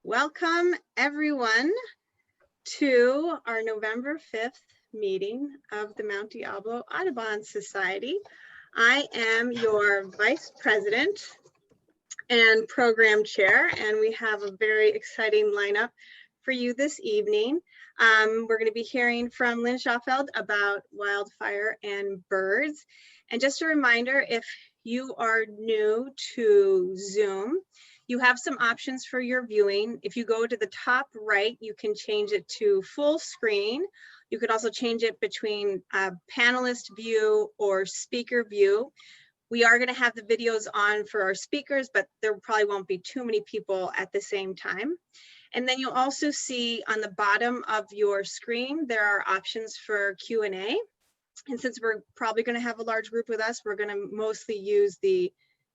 Welcome everyone to our November 5th meeting of the Mount Diablo Audubon Society. I am your Vice President and Program Chair, and we have a very exciting lineup for you this evening. We're going to be hearing from Lynn Schofield about wildfire and birds. And just a reminder, if you are new to Zoom, you have some options for your viewing. If you go to the top right, you can change it to full screen. You could also change it between panelist view or speaker view. We are going to have the videos on for our speakers, but there probably won't be too many people at the same time. And then you'll also see on the bottom of your screen, there are options for Q&A. And since we're probably going to have a large group with us, we're going to mostly use the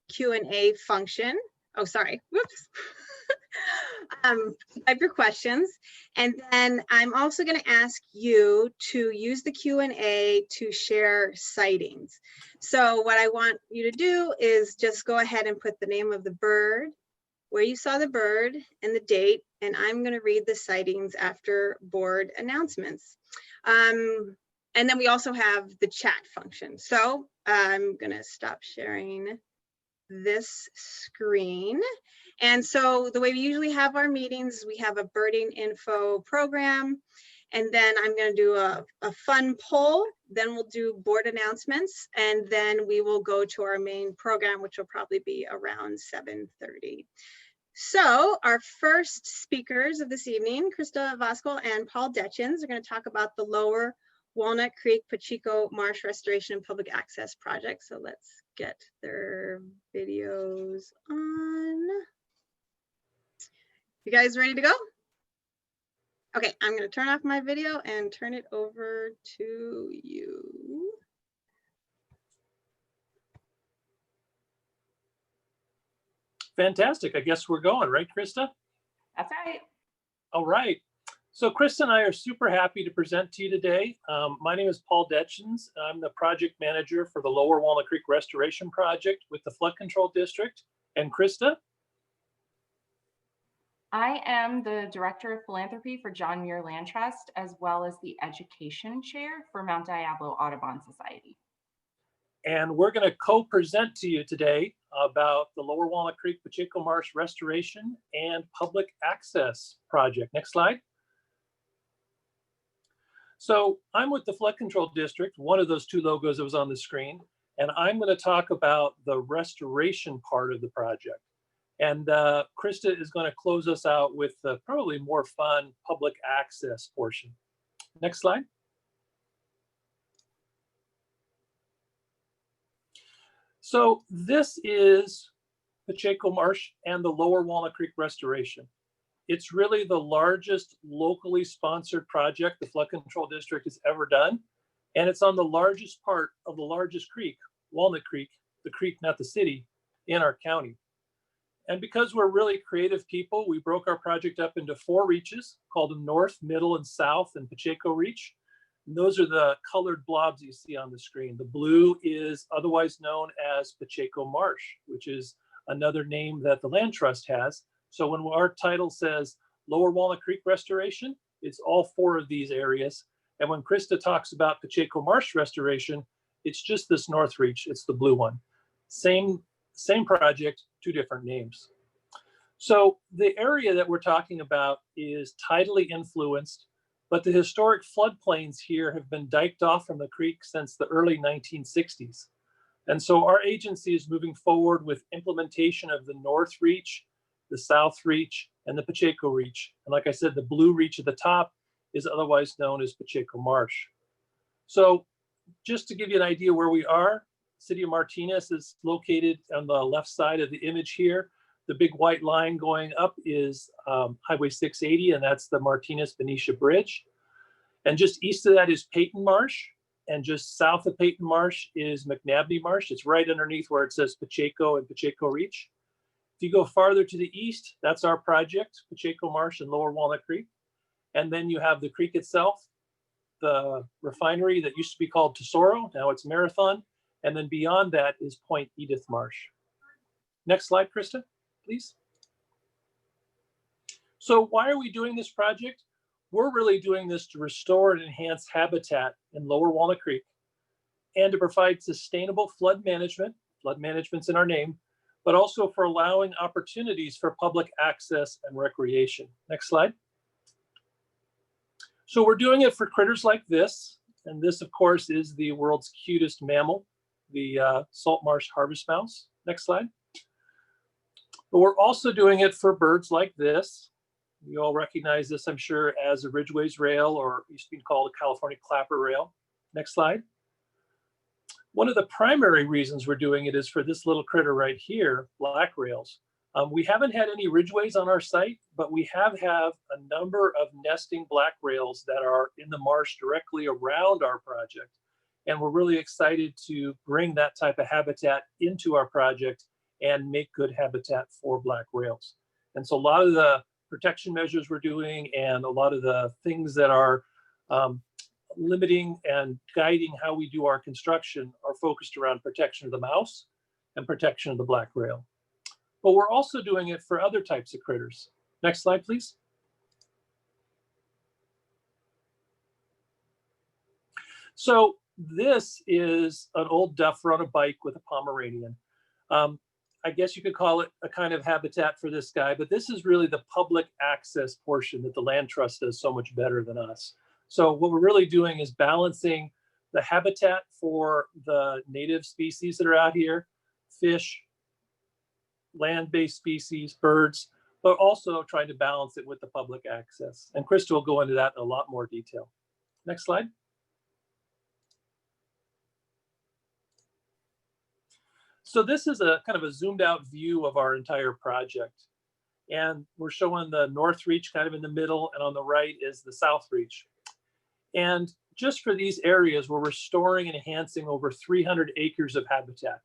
Q&A function. Oh, sorry, whoops. Type your questions. And then I'm also going to ask you to use the Q&A to share sightings. So what I want you to do is just go ahead and put the name of the bird, where you saw the bird, and the date, and I'm going to read the sightings after board announcements. And then we also have the chat function. So I'm going to stop sharing this screen. And so the way we usually have our meetings, we have a birding info program, and then I'm going to do a fun poll, then we'll do board announcements, and then we will go to our main program, which will probably be around 7:30. So our first speakers of this evening, Krista, Vossekuil, and Paul Detjens, are going to talk about the Lower Walnut Creek Pacheco Marsh Restoration and Public Access Project. So let's get their videos on. You guys ready to go? Okay, I'm going to turn off my video and turn it over to you. Fantastic. I guess we're going, right, Krista? That's right. All right. So Krista and I are super happy to present to you today. My name is Paul Detjens. I'm the project manager for the Lower Walnut Creek Restoration Project with the Flood Control District. And Krista? I am the Director of Philanthropy for John Muir Land Trust, as well as the Education Chair for Mount Diablo Audubon Society. And we're going to co-present to you today about the Lower Walnut Creek Pacheco Marsh Restoration and Public Access Project. Next slide. So I'm with the Flood Control District, one of those two logos that was on the screen, and I'm going to talk about the restoration part of the project. And Krista is going to close us out with the probably more fun public access portion. Next slide. So this is Pacheco Marsh and the Lower Walnut Creek Restoration. It's really the largest locally sponsored project the Flood Control District has ever done. And it's on the largest part of the largest creek, Walnut Creek, the creek, not the city, in our county. And because we're really creative people, we broke our project up into 4 reaches, called the North, Middle, and South, and Pacheco Reach. And those are the colored blobs you see on the screen. The blue is otherwise known as Pacheco Marsh, which is another name that the Land Trust has. So when our title says Lower Walnut Creek Restoration, it's all 4 of these areas. And when Krista talks about Pacheco Marsh Restoration, it's just this North Reach, it's the blue one. Same project, 2 different names. So the area that we're talking about is tidally influenced, but the historic floodplains here have been diked off from the creek since the early 1960s. And so our agency is moving forward with implementation of the North Reach, the South Reach, and the Pacheco Reach. And like I said, the blue reach at the top is otherwise known as Pacheco Marsh. So just to give you an idea where we are, City of Martinez is located on the left side of the image here. The big white line going up is Highway 680, and that's the Martinez-Benicia Bridge. And just east of that is Peyton Marsh, and just south of Peyton Marsh is McNabney Marsh. It's right underneath where it says Pacheco and Pacheco Reach. If you go farther to the east, that's our project, Pacheco Marsh and Lower Walnut Creek. And then you have the creek itself, the refinery that used to be called Tesoro, now it's Marathon. And then beyond that is Point Edith Marsh. Next slide, Krista, please. So why are we doing this project? We're really doing this to restore and enhance habitat in Lower Walnut Creek and to provide sustainable flood management. Flood management's in our name, but also for allowing opportunities for public access and recreation. Next slide. So we're doing it for critters like this. And this, of course, is the world's cutest mammal, the salt marsh harvest mouse. Next slide. But we're also doing it for birds like this. You all recognize this, I'm sure, as a Ridgway's rail, or used to be called a California clapper rail. Next slide. One of the primary reasons we're doing it is for this little critter right here, black rails. We haven't had any Ridgways on our site, but we have a number of nesting black rails that are in the marsh directly around our project. And we're really excited to bring that type of habitat into our project and make good habitat for black rails. And so a lot of the protection measures we're doing and a lot of the things that are limiting and guiding how we do our construction are focused around protection of the mouse and protection of the black rail. But we're also doing it for other types of critters. Next slide, please. So this is an old duffer on a bike with a Pomeranian. I guess you could call it a kind of habitat for this guy, but this is really the public access portion that the Land Trust does so much better than us. So what we're really doing is balancing the habitat for the native species that are out here, fish, land-based species, birds, but also trying to balance it with the public access. And Krista will go into that in a lot more detail. Next slide. So this is a kind of a zoomed out view of our entire project. And we're showing the North Reach kind of in the middle, and on the right is the South Reach. And just for these areas, we're restoring and enhancing over 300 acres of habitat.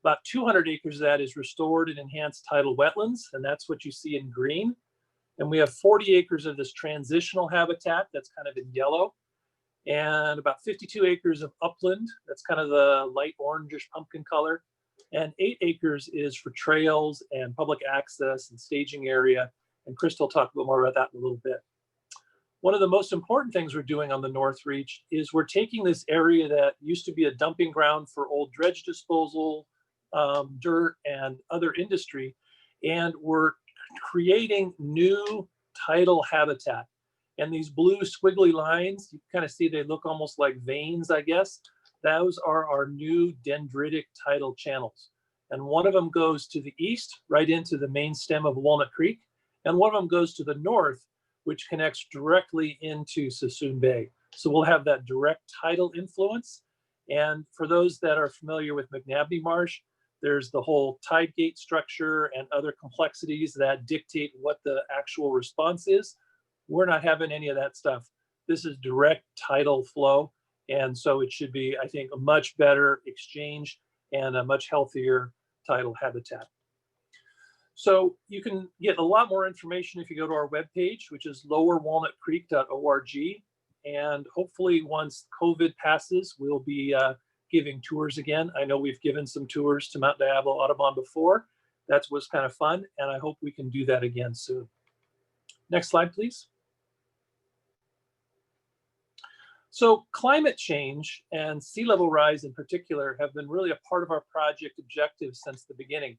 About 200 acres of that is restored and enhanced tidal wetlands, and that's what you see in green. And we have 40 acres of this transitional habitat that's kind of in yellow, and about 52 acres of upland, that's kind of the light orangish pumpkin color. And 8 acres is for trails and public access and staging area. And Krista will talk a little more about that in a little bit. One of the most important things we're doing on the North Reach is we're taking this area that used to be a dumping ground for old dredge disposal, dirt, and other industry, and we're creating new tidal habitat. And these blue squiggly lines, you kind of see they look almost like veins, I guess. Those are our new dendritic tidal channels. And one of them goes to the east, right into the main stem of Walnut Creek. And one of them goes to the north, which connects directly into Sassoon Bay. So we'll have that direct tidal influence. And for those that are familiar with McNabney Marsh, there's the whole tide gate structure and other complexities that dictate what the actual response is. We're not having any of that stuff. This is direct tidal flow. And so it should be, I think, a much better exchange and a much healthier tidal habitat. So you can get a lot more information if you go to our webpage, which is lowerwalnutcreek.org. And hopefully once COVID passes, we'll be giving tours again. I know we've given some tours to Mount Diablo Audubon before. That was kind of fun, and I hope we can do that again soon. Next slide, please. So climate change and sea level rise in particular have been really a part of our project objectives since the beginning.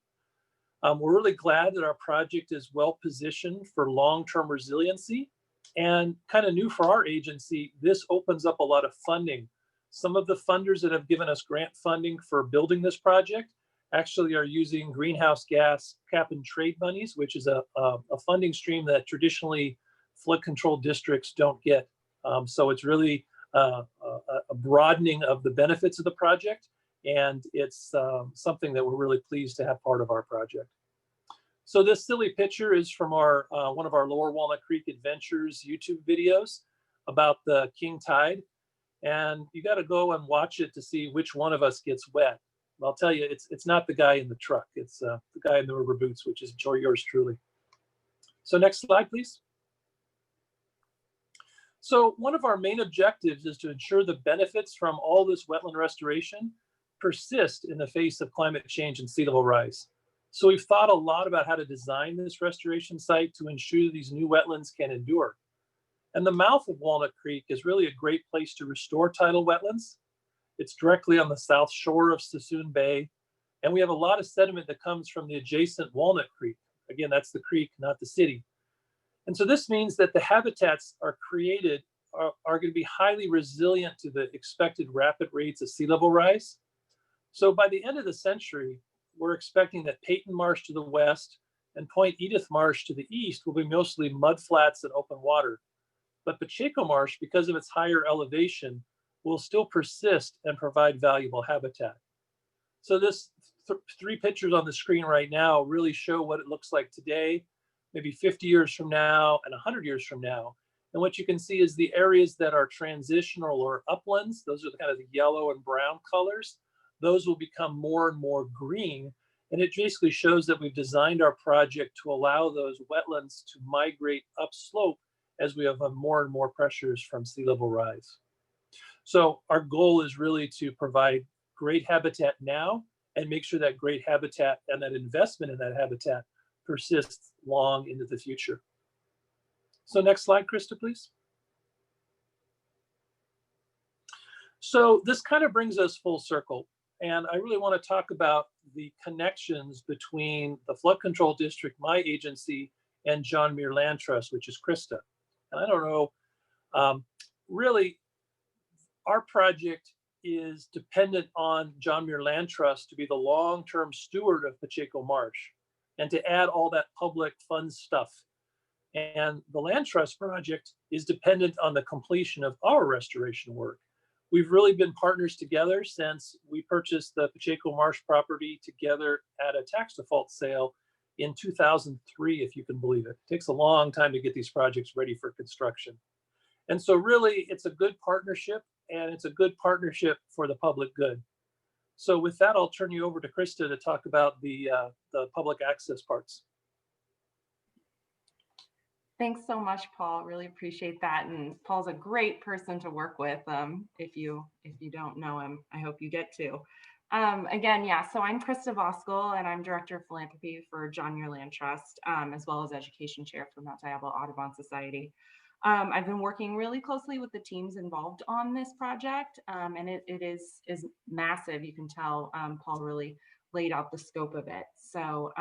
We're really glad that our project is well positioned for long-term resiliency, and kind of new for our agency, this opens up a lot of funding. Some of the funders that have given us grant funding for building this project actually are using greenhouse gas cap and trade monies, which is a funding stream that traditionally flood control districts don't get. So it's really a broadening of the benefits of the project, and it's something that we're really pleased to have part of our project. So this silly picture is from our one of our Lower Walnut Creek Adventures YouTube videos about the king tide, and you got to go and watch it to see which one of us gets wet. I'll tell you, it's not the guy in the truck, it's the guy in the rubber boots, which is yours truly. So next slide, please. So one of our main objectives is to ensure the benefits from all this wetland restoration persist in the face of climate change and sea level rise. So we've thought a lot about how to design this restoration site to ensure these new wetlands can endure. And the mouth of Walnut Creek is really a great place to restore tidal wetlands. It's directly on the south shore of Sassoon Bay. And we have a lot of sediment that comes from the adjacent Walnut Creek. Again, that's the creek, not the city. And so this means that the habitats are created are going to be highly resilient to the expected rapid rates of sea level rise. So by the end of the century, we're expecting that Peyton Marsh to the west and Point Edith Marsh to the east will be mostly mudflats and open water. But Pacheco Marsh, because of its higher elevation, will still persist and provide valuable habitat. So this three pictures on the screen right now really show what it looks like today, maybe 50 years from now and 100 years from now. And what you can see is the areas that are transitional or uplands, those are the kind of the yellow and brown colors, those will become more and more green. And it basically shows that we've designed our project to allow those wetlands to migrate upslope as we have more and more pressures from sea level rise. So our goal is really to provide great habitat now and make sure that great habitat and that investment in that habitat persists long into the future. So next slide, Krista, please. So this kind of brings us full circle. And I really want to talk about the connections between the Flood Control District, my agency, and John Muir Land Trust, which is Krista. And I don't know, really, our project is dependent on John Muir Land Trust to be the long-term steward of Pacheco Marsh and to add all that public fun stuff. And the Land Trust project is dependent on the completion of our restoration work. We've really been partners together since we purchased the Pacheco Marsh property together at a tax default sale in 2003, if you can believe it. It takes a long time to get these projects ready for construction. And so really, it's a good partnership, and it's a good partnership for the public good. So with that, I'll turn you over to Krista to talk about the public access parts. Thanks so much, Paul. Really appreciate that. And Paul's a great person to work with. If you don't know him, I hope you get to. Again, yeah, so I'm Krista Vossekuil, and I'm Director of Philanthropy for John Muir Land Trust, as well as Education Chair for Mount Diablo Audubon Society. I've been working really closely with the teams involved on this project, and it is massive. You can tell Paul really laid out the scope of it. So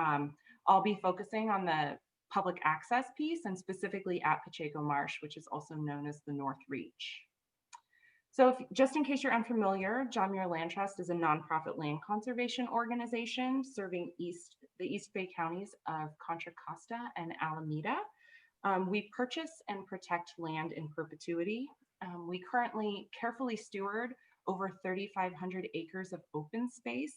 I'll be focusing on the public access piece, and specifically at Pacheco Marsh, which is also known as the North Reach. So just in case you're unfamiliar, John Muir Land Trust is a nonprofit land conservation organization serving the East Bay counties of Contra Costa and Alameda. We purchase and protect land in perpetuity. We currently carefully steward over 3,500 acres of open space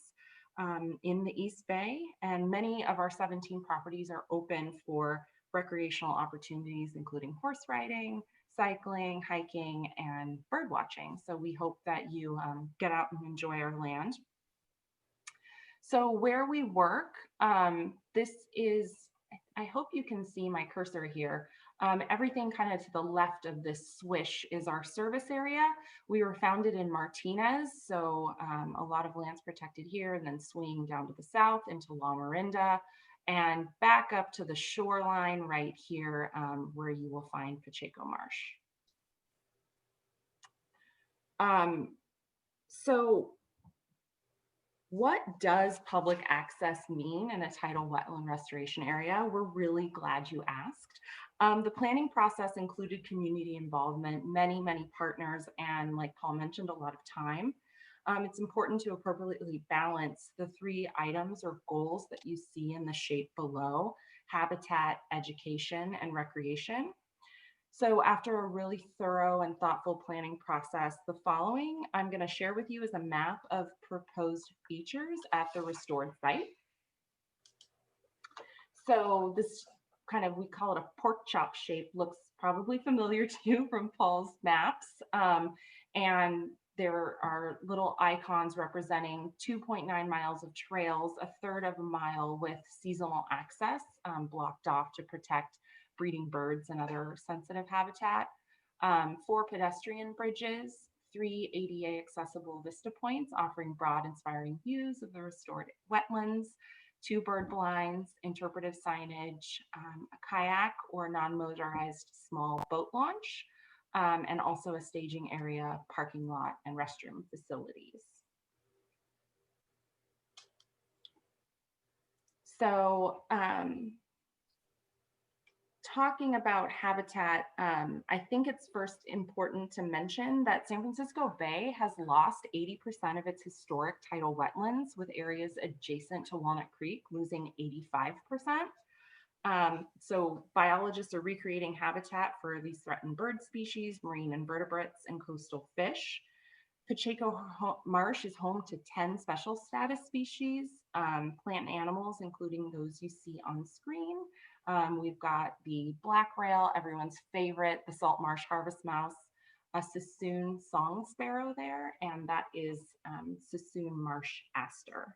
in the East Bay, and many of our 17 properties are open for recreational opportunities, including horse riding, cycling, hiking, and bird watching. So we hope that you get out and enjoy our land. So where we work, this is, I hope you can see my cursor here. Everything kind of to the left of this swish is our service area. We were founded in Martinez, so a lot of land's protected here, and then swinging down to the south into La Mirinda, and back up to the shoreline right here, where you will find Pacheco Marsh. So what does public access mean in a tidal wetland restoration area? We're really glad you asked. The planning process included community involvement, many partners, and like Paul mentioned, a lot of time. It's important to appropriately balance the three items or goals that you see in the shape below: habitat, education, and recreation. So after a really thorough and thoughtful planning process, the following I'm going to share with you is a map of proposed features at the restored site. So this kind of, we call it a pork chop shape, looks probably familiar to you from Paul's maps. And there are little icons representing 2.9 miles of trails, a third of a mile with seasonal access blocked off to protect breeding birds and other sensitive habitat, 4 pedestrian bridges, 3 ADA accessible vista points offering broad, inspiring views of the restored wetlands, 2 bird blinds, interpretive signage, a kayak or non-motorized small boat launch, and also a staging area, parking lot, and restroom facilities. So talking about habitat, I think it's first important to mention that San Francisco Bay has lost 80% of its historic tidal wetlands, with areas adjacent to Walnut Creek losing 85%. So biologists are recreating habitat for these threatened bird species, marine invertebrates, and coastal fish. Pacheco Marsh is home to 10 special status species, plant and animals, including those you see on screen. We've got the black rail, everyone's favorite, the salt marsh harvest mouse, a Sassoon song sparrow there, and that is Sassoon marsh aster.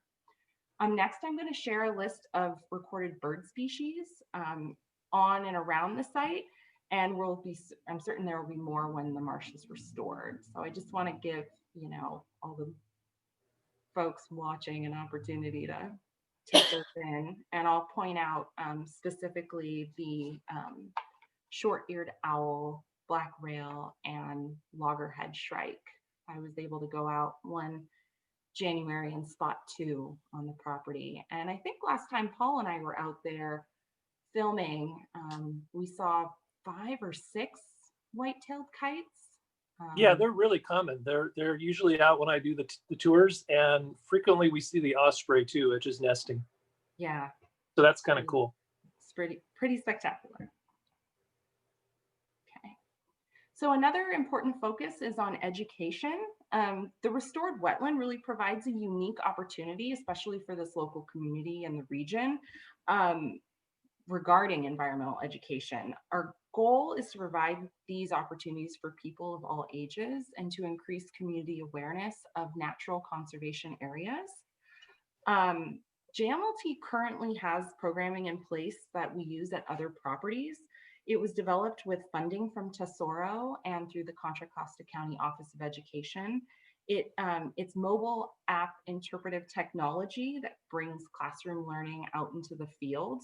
Next, I'm going to share a list of recorded bird species on and around the site, and I'm certain there will be more when the marsh is restored. So I just want to give, all the folks watching an opportunity to take those in, and I'll point out specifically the short-eared owl, black rail, and loggerhead shrike. I was able to go out one January and spot 2 on the property. And I think last time Paul and I were out there filming, we saw 5 or 6 white-tailed kites. Yeah, they're really common. They're usually out when I do the tours, and frequently we see the osprey too, which is nesting. Yeah. So that's kind of cool. It's pretty spectacular. Okay. So another important focus is on education. The restored wetland really provides a unique opportunity, especially for this local community and the region, regarding environmental education. Our goal is to provide these opportunities for people of all ages and to increase community awareness of natural conservation areas. JMLT currently has programming in place that we use at other properties. It was developed with funding from Tesoro and through the Contra Costa County Office of Education. It's mobile app interpretive technology that brings classroom learning out into the field.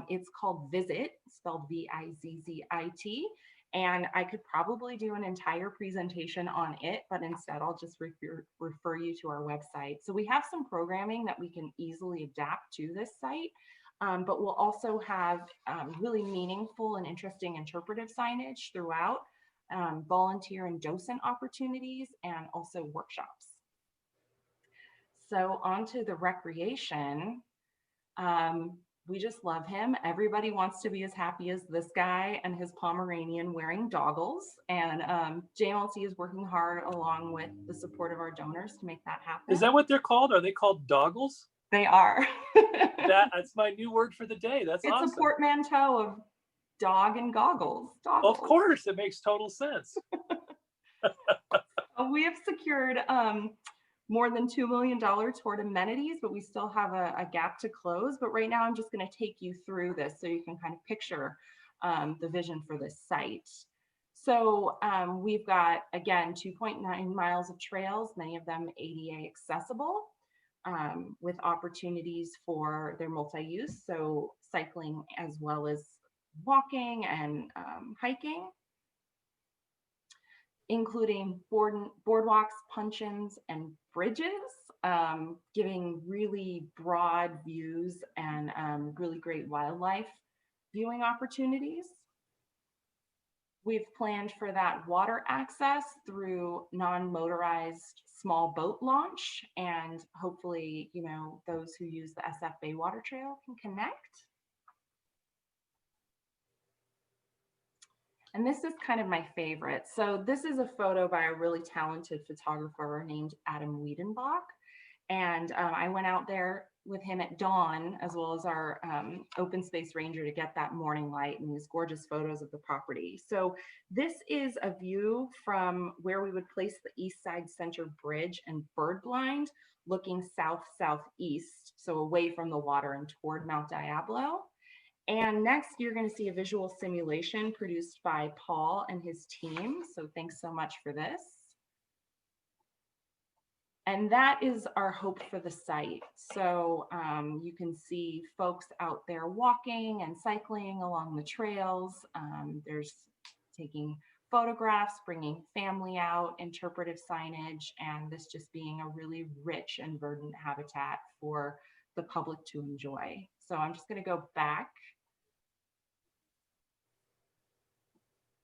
It's called Visit, spelled V-I-Z-Z-I-T, and I could probably do an entire presentation on it, but instead I'll just refer you to our website. So we have some programming that we can easily adapt to this site, but we'll also have really meaningful and interesting interpretive signage throughout, volunteer and docent opportunities, and also workshops. So on to the recreation. We just love him. Everybody wants to be as happy as this guy and his Pomeranian wearing doggles. And JMLT is working hard along with the support of our donors to make that happen. Is that what they're called? Are they called doggles? They are. That's my new word for the day. That's awesome. It's a portmanteau of dog and goggles. Doggles. Of course, it makes total sense. We have secured more than $2 million toward amenities, but we still have a gap to close. But right now I'm just going to take you through this so you can kind of picture the vision for this site. So we've got, again, 2.9 miles of trails, many of them ADA accessible, with opportunities for their multi-use, so cycling as well as walking and hiking, including boardwalks, puncheons, and bridges, giving really broad views and really great wildlife viewing opportunities. We've planned for that water access through non-motorized small boat launch, and hopefully, those who use the SF Bay Water Trail can connect. And this is kind of my favorite. So this is a photo by a really talented photographer named Adam Wiedenbach. And I went out there with him at dawn, as well as our open space ranger, to get that morning light and these gorgeous photos of the property. So this is a view from where we would place the East Side Center Bridge and bird blind, looking south-southeast, so away from the water and toward Mount Diablo. And next, you're going to see a visual simulation produced by Paul and his team. So thanks so much for this. And that is our hope for the site. So you can see folks out there walking and cycling along the trails. There's taking photographs, bringing family out, interpretive signage, and this just being a really rich and verdant habitat for the public to enjoy. So I'm just going to go back.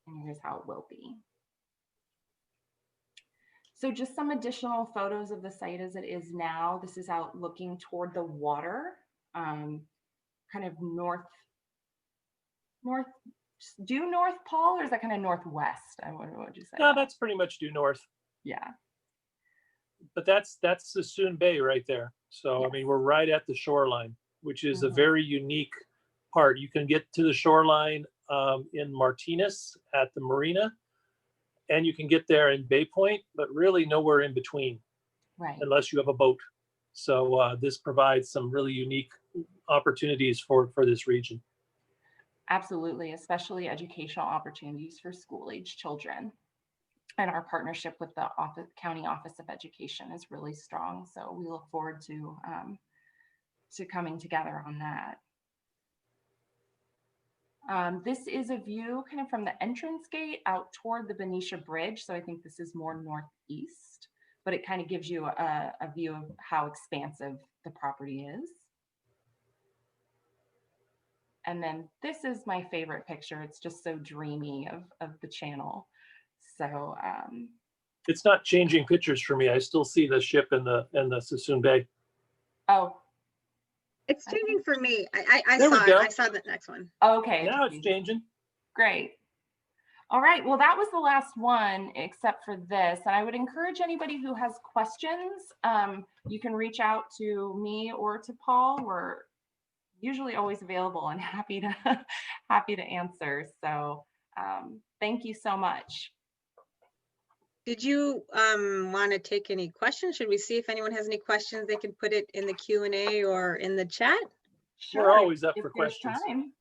And here's how it will be. So just some additional photos of the site as it is now. This is out looking toward the water, kind of due north, Paul, or is that kind of northwest? What would you say? No, that's pretty much due north. Yeah. But that's Sassoon Bay right there. So, I mean, we're right at the shoreline, which is a very unique part. You can get to the shoreline in Martinez at the marina, and you can get there in Bay Point, but really nowhere in between, right? Unless you have a boat. So this provides some really unique opportunities for this region. Absolutely, especially educational opportunities for school-age children. And our partnership with the County Office of Education is really strong. So we look forward to coming together on that. This is a view kind of from the entrance gate out toward the Benicia Bridge. So I think this is more northeast, but it kind of gives you a view of how expansive the property is. And then this is my favorite picture. It's just so dreamy of the channel. So it's not changing pictures for me. I still see the ship in the Sassoon Bay. Oh. It's changing for me. I saw the next one. Okay. Now it's changing. Great. All right. Well, that was the last one except for this. And I would encourage anybody who has questions, you can reach out to me or to Paul. We're usually always available and happy to answer. So thank you so much. Did you want to take any questions? Should we see if anyone has any questions? They can put it in the Q&A or in the chat. Sure. We're always up for questions. Time.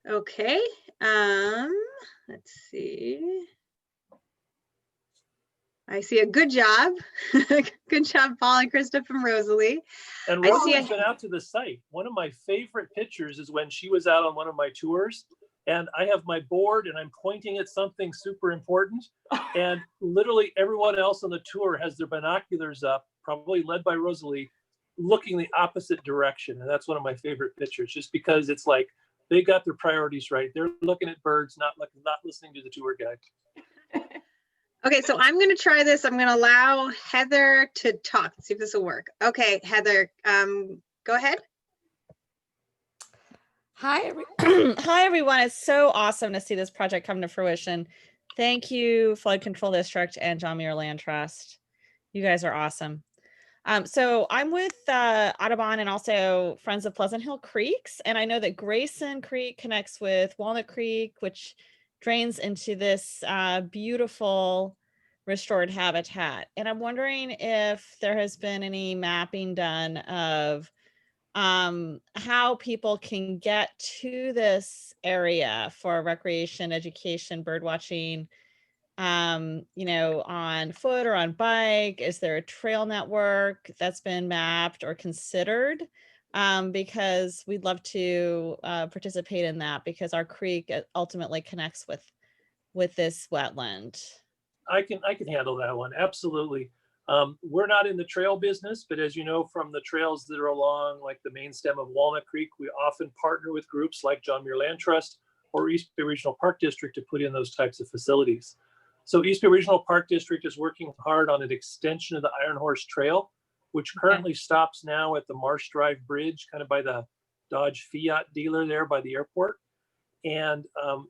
Okay. Let's see. I see a good job. Good job, Paul and Krista from Rosalie. And Rosalie's been out to the site. One of my favorite pictures is when she was out on one of my tours. And I have my board and I'm pointing at something super important. And literally everyone else on the tour has their binoculars up, probably led by Rosalie, looking the opposite direction. And that's one of my favorite pictures, just because it's like they got their priorities right. They're looking at birds, not listening to the tour guide. Okay, so I'm going to try this. I'm going to allow Heather to talk. Let's see if this will work. Okay, Heather, go ahead. Hi, everyone. It's so awesome to see this project come to fruition. Thank you, Flood Control District and John Muir Land Trust. You guys are awesome. So I'm with Audubon and also Friends of Pleasant Hill Creeks. And I know that Grayson Creek connects with Walnut Creek, which drains into this beautiful restored habitat. And I'm wondering if there has been any mapping done of how people can get to this area for recreation, education, bird watching, on foot or on bike. Is there a trail network that's been mapped or considered? Because we'd love to participate in that, because our creek ultimately connects with this wetland. I can handle that one. Absolutely. We're not in the trail business, but as you know, from the trails that are along like the main stem of Walnut Creek, we often partner with groups like John Muir Land Trust or East Bay Regional Park District to put in those types of facilities. So East Bay Regional Park District is working hard on an extension of the Iron Horse Trail, which currently stops now at the Marsh Drive Bridge, kind of by the Dodge Fiat dealer there by the airport. And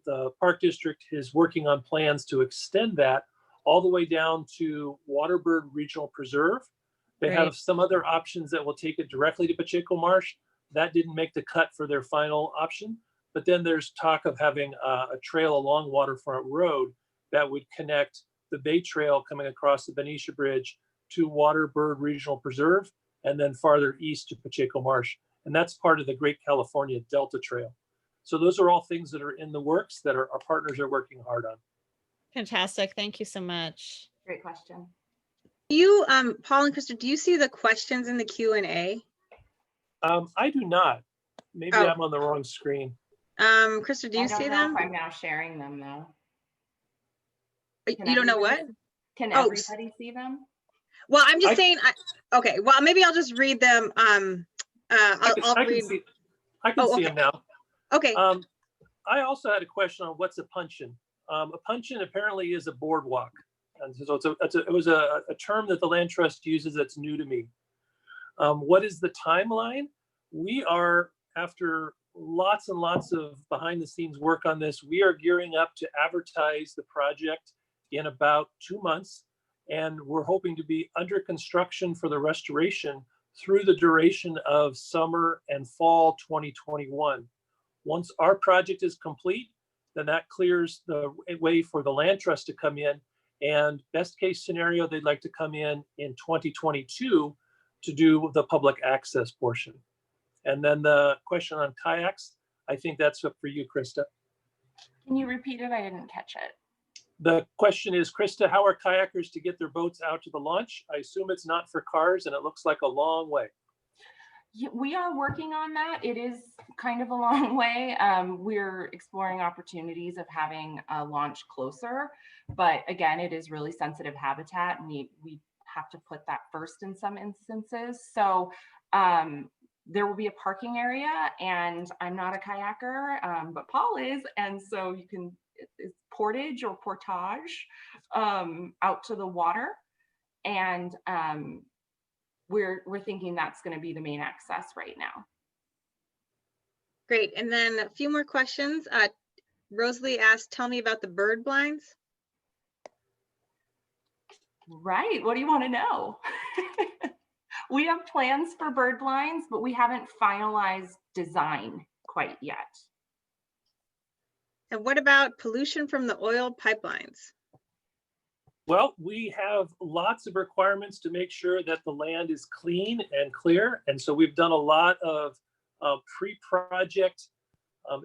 the Park District is working on plans to extend that all the way down to Waterbird Regional Preserve. They have some other options that will take it directly to Pacheco Marsh. That didn't make the cut for their final option. But then there's talk of having a trail along Waterfront Road that would connect the Bay Trail coming across the Benicia Bridge to Waterbird Regional Preserve, and then farther east to Pacheco Marsh. And that's part of the Great California Delta Trail. So those are all things that are in the works that our partners are working hard on. Fantastic. Thank you so much. Great question. You, Paul and Krista, do you see the questions in the Q&A? I do not. Maybe Oh. I'm on the wrong screen. Krista, do you see I don't know them? if I'm now sharing them though. Can You don't know what? everybody- Can Oh, everybody see them? Well, I'm just I- saying, okay, well, maybe I'll just read them. I'll I read. can see okay. them now. Okay, I also had a question on what's a puncheon. A puncheon apparently is a boardwalk. And so it was a term that the Land Trust uses that's new to me. What is the timeline? We are, after lots and lots of behind the scenes work on this, we are gearing up to advertise the project in about 2 months. And we're hoping to be under construction for the restoration through the duration of summer and fall 2021. Once our project is complete, then that clears the way for the Land Trust to come in. And best case scenario, they'd like to come in 2022 to do the public access portion. And then the question on kayaks, I think that's up for you, Krista. Can you repeat it? I didn't catch it. The question is, Krista, how are kayakers to get their boats out to the launch? I assume it's not for cars and it looks like a long way. We are working on that. It is kind of a long way. We're exploring opportunities of having a launch closer, but again, it is really sensitive habitat, and we have to put that first in some instances. So there will be a parking area, and I'm not a kayaker, but Paul is, and so you can, it's portage or portage out to the water, and we're thinking that's going to be the main access right now. great. And then a few more questions. Rosalie asked, tell me about the bird blinds. Right. What do you want to know? We have plans for bird blinds, but we haven't finalized design quite yet. And what about pollution from the oil pipelines? Well, we have lots of requirements to make sure that the land is clean and clear. And so we've done a lot of pre-project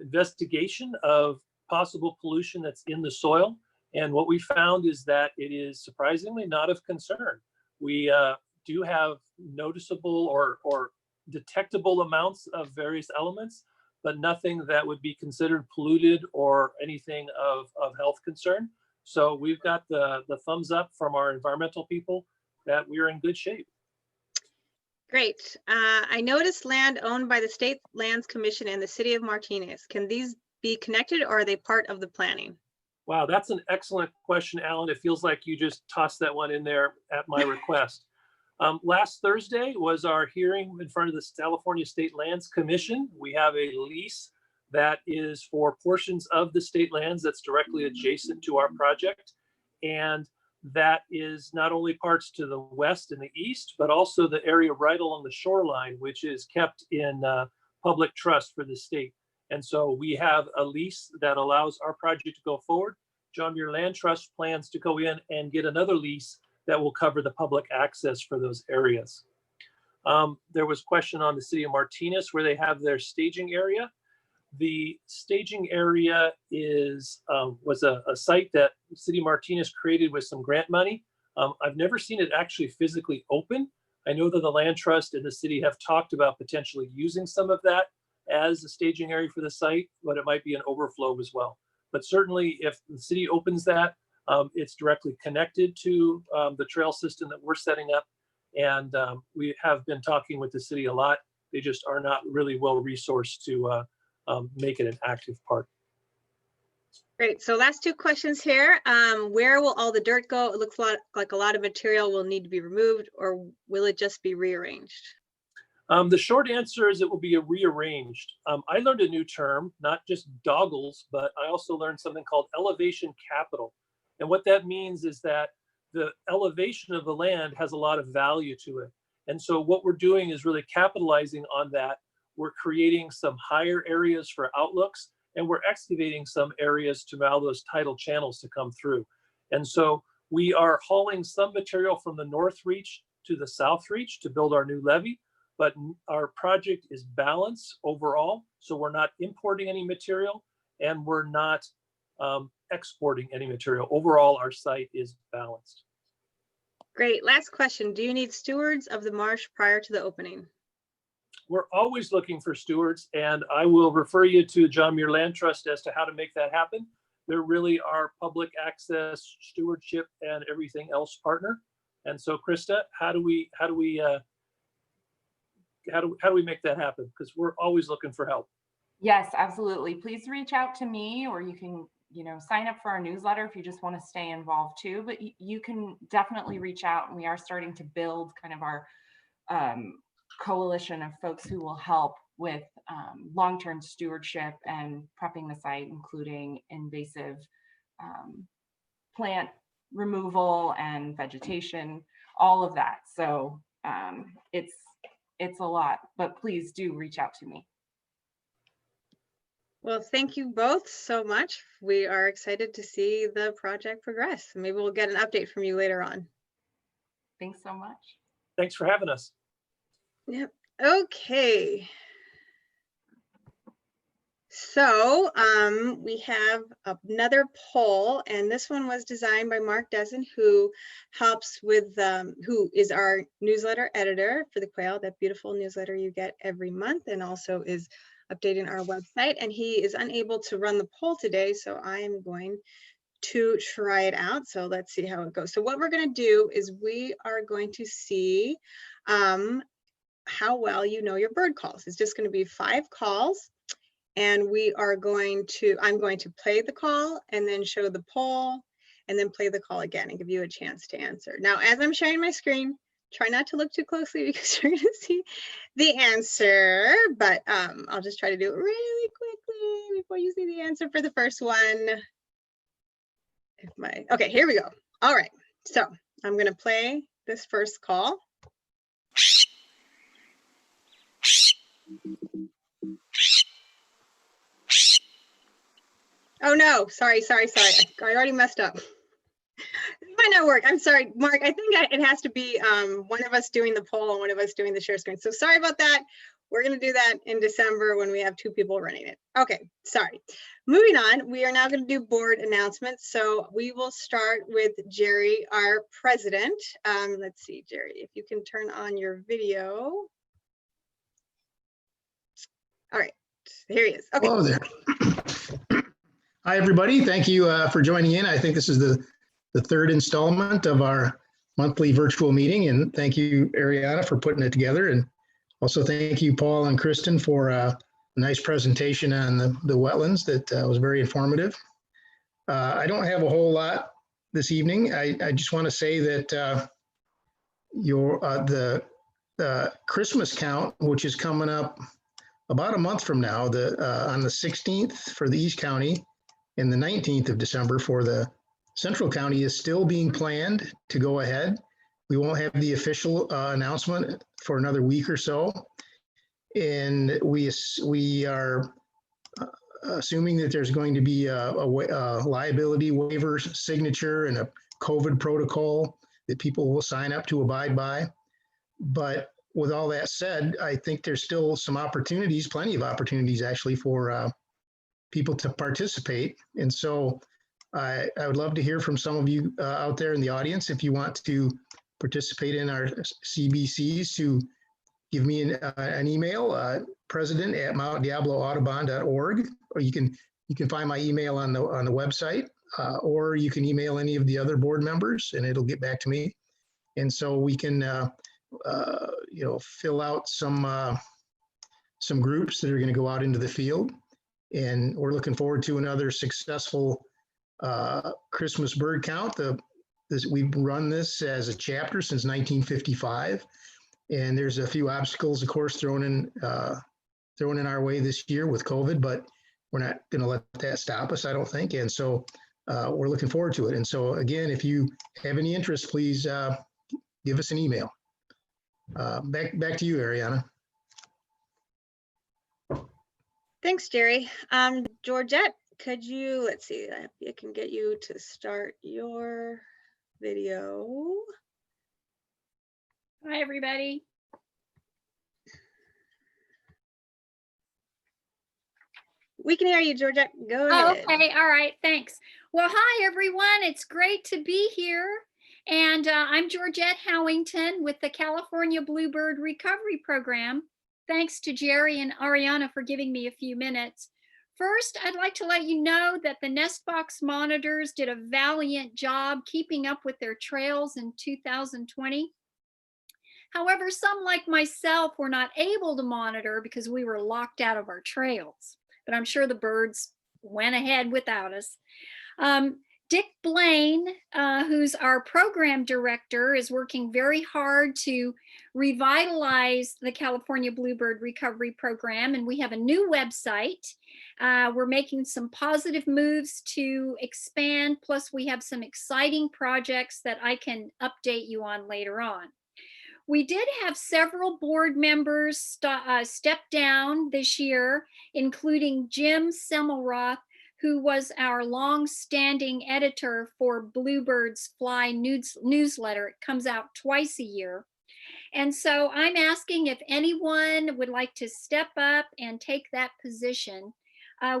investigation of possible pollution that's in the soil. And what we found is that it is surprisingly not of concern. We do have noticeable or detectable amounts of various elements, but nothing that would be considered polluted or anything of health concern. So we've got the thumbs up from our environmental people that we're in good shape. Great. I noticed land owned by the State Lands Commission and the City of Martinez. Can these be connected, or are they part of the planning? Wow, that's an excellent question, Alan. It feels like you just tossed that one in there at my request. Last Thursday was our hearing in front of the California State Lands Commission. We have a lease that is for portions of the state lands that's directly adjacent to our project. And that is not only parts to the west and the east, but also the area right along the shoreline, which is kept in public trust for the state. And so we have a lease that allows our project to go forward. John Muir Land Trust plans to go in and get another lease that will cover the public access for those areas. There was a question on the City of Martinez where they have their staging area. The staging area was a site that City of Martinez created with some grant money. I've never seen it actually physically open. I know that the Land Trust and the city have talked about potentially using some of that as a staging area for the site, but it might be an overflow as well. But certainly if the city opens that, it's directly connected to the trail system that we're setting up. And we have been talking with the city a lot. They just are not really well resourced to make it an active park. Great. So last two questions here. Where will all the dirt go? It looks like a lot of material will need to be removed, or will it just be rearranged? The short answer is it will be rearranged. I learned a new term, not just doggles, but I also learned something called elevation capital. And what that means is that the elevation of the land has a lot of value to it. And so what we're doing is really capitalizing on that. We're creating some higher areas for outlooks, and we're excavating some areas to allow those tidal channels to come through. And so we are hauling some material from the north reach to the south reach to build our new levee, but our project is balanced overall. So we're not importing any material, and we're not exporting any material. Overall, our site is balanced. Great. Last question. Do you need stewards of the marsh prior to the opening? We're always looking for stewards, and I will refer you to John Muir Land Trust as to how to make that happen. They're really our public access stewardship and everything else partner. And so, Krista, how do we make that happen? Because we're always looking for help. Yes, absolutely. Please reach out to me, or you can, sign up for our newsletter if you just want to stay involved too. But you can definitely reach out, and we are starting to build kind of our coalition of folks who will help with long-term stewardship and prepping the site, including invasive plant removal and vegetation, all of that. So it's a lot, but please do reach out to me. Well, thank you both so much. We are excited to see the project progress. Maybe we'll get an update from you later on. Thanks so much. Thanks for having us. Yep. Okay. So we have another poll, and this one was designed by Mark Dessen, who helps with, who is our newsletter editor for the Quail, that beautiful newsletter you get every month, and also is updating our website. And he is unable to run the poll today, so I am going to try it out. So let's see how it goes. So what we're going to do is we are going to see how well you know your bird calls. It's just going to be 5 calls. And I'm going to play the call and then show the poll and then play the call again and give you a chance to answer. Now, as I'm sharing my screen, try not to look too closely because you're going to see the answer, but I'll just try to do it really quickly before you see the answer for the first one. Okay, here we go. All right, so I'm going to play this first call. Oh no, sorry. I already messed up. It might not work. I'm sorry, Mark. I think it has to be one of us doing the poll and one of us doing the share screen. So sorry about that. We're going to do that in December when we have 2 people running it. Okay, sorry. Moving on, we are now going to do board announcements. So we will start with Jerry, our president. Let's see, Jerry, if you can turn on your video. All right, here he is. Okay. Hello there. Hi, everybody. Thank you for joining in. I think this is the 3rd installment of our monthly virtual meeting. And thank you, Ariana, for putting it together. And also thank you, Paul and Kristen, for a nice presentation on the wetlands that was very informative. I don't have a whole lot this evening. I just want to say that the Christmas count, which is coming up about a month from now, on the 16th for the East County and the 19th of December for the Central County, is still being planned to go ahead. We won't have the official announcement for another week or so. And we are assuming that there's going to be a liability waiver signature and a COVID protocol that people will sign up to abide by. But with all that said, I think there's still some opportunities, plenty of opportunities actually, for people to participate. And so I would love to hear from some of you out there in the audience. If you want to participate in our CBCs, to give me an email, president@mountdiabloaudubon.org, or you can find my email on the website, or you can email any of the other board members and it'll get back to me. And so we can fill out some groups that are going to go out into the field. And we're looking forward to another successful Christmas bird count. We've run this as a chapter since 1955, and there's a few obstacles, of course, thrown in our way this year with COVID, but we're not going to let that stop us, I don't think. And so we're looking forward to it. And so again, if you have any interest, please give us an email. Back to you, Ariana. Thanks, Jerry. Georgette, could you, let's see, I can get you to start your video. Hi, everybody. We can hear you, Georgette. Go ahead. Okay, all right, thanks. Well, hi, everyone. It's great to be here. And I'm Georgette Howington with the California Bluebird Recovery Program. Thanks to Jerry and Ariana for giving me a few minutes. First, I'd like to let you know that the Nestbox monitors did a valiant job keeping up with their trails in 2020. However, some like myself were not able to monitor because we were locked out of our trails, but I'm sure the birds went ahead without us. Dick Blaine, who's our program director, is working very hard to revitalize the California Bluebird Recovery Program, and we have a new website. We're making some positive moves to expand, plus we have some exciting projects that I can update you on later on. We did have several board members step down this year, including Jim Semmelroth, who was our long-standing editor for Bluebird's Fly newsletter. It comes out twice a year. And so I'm asking if anyone would like to step up and take that position.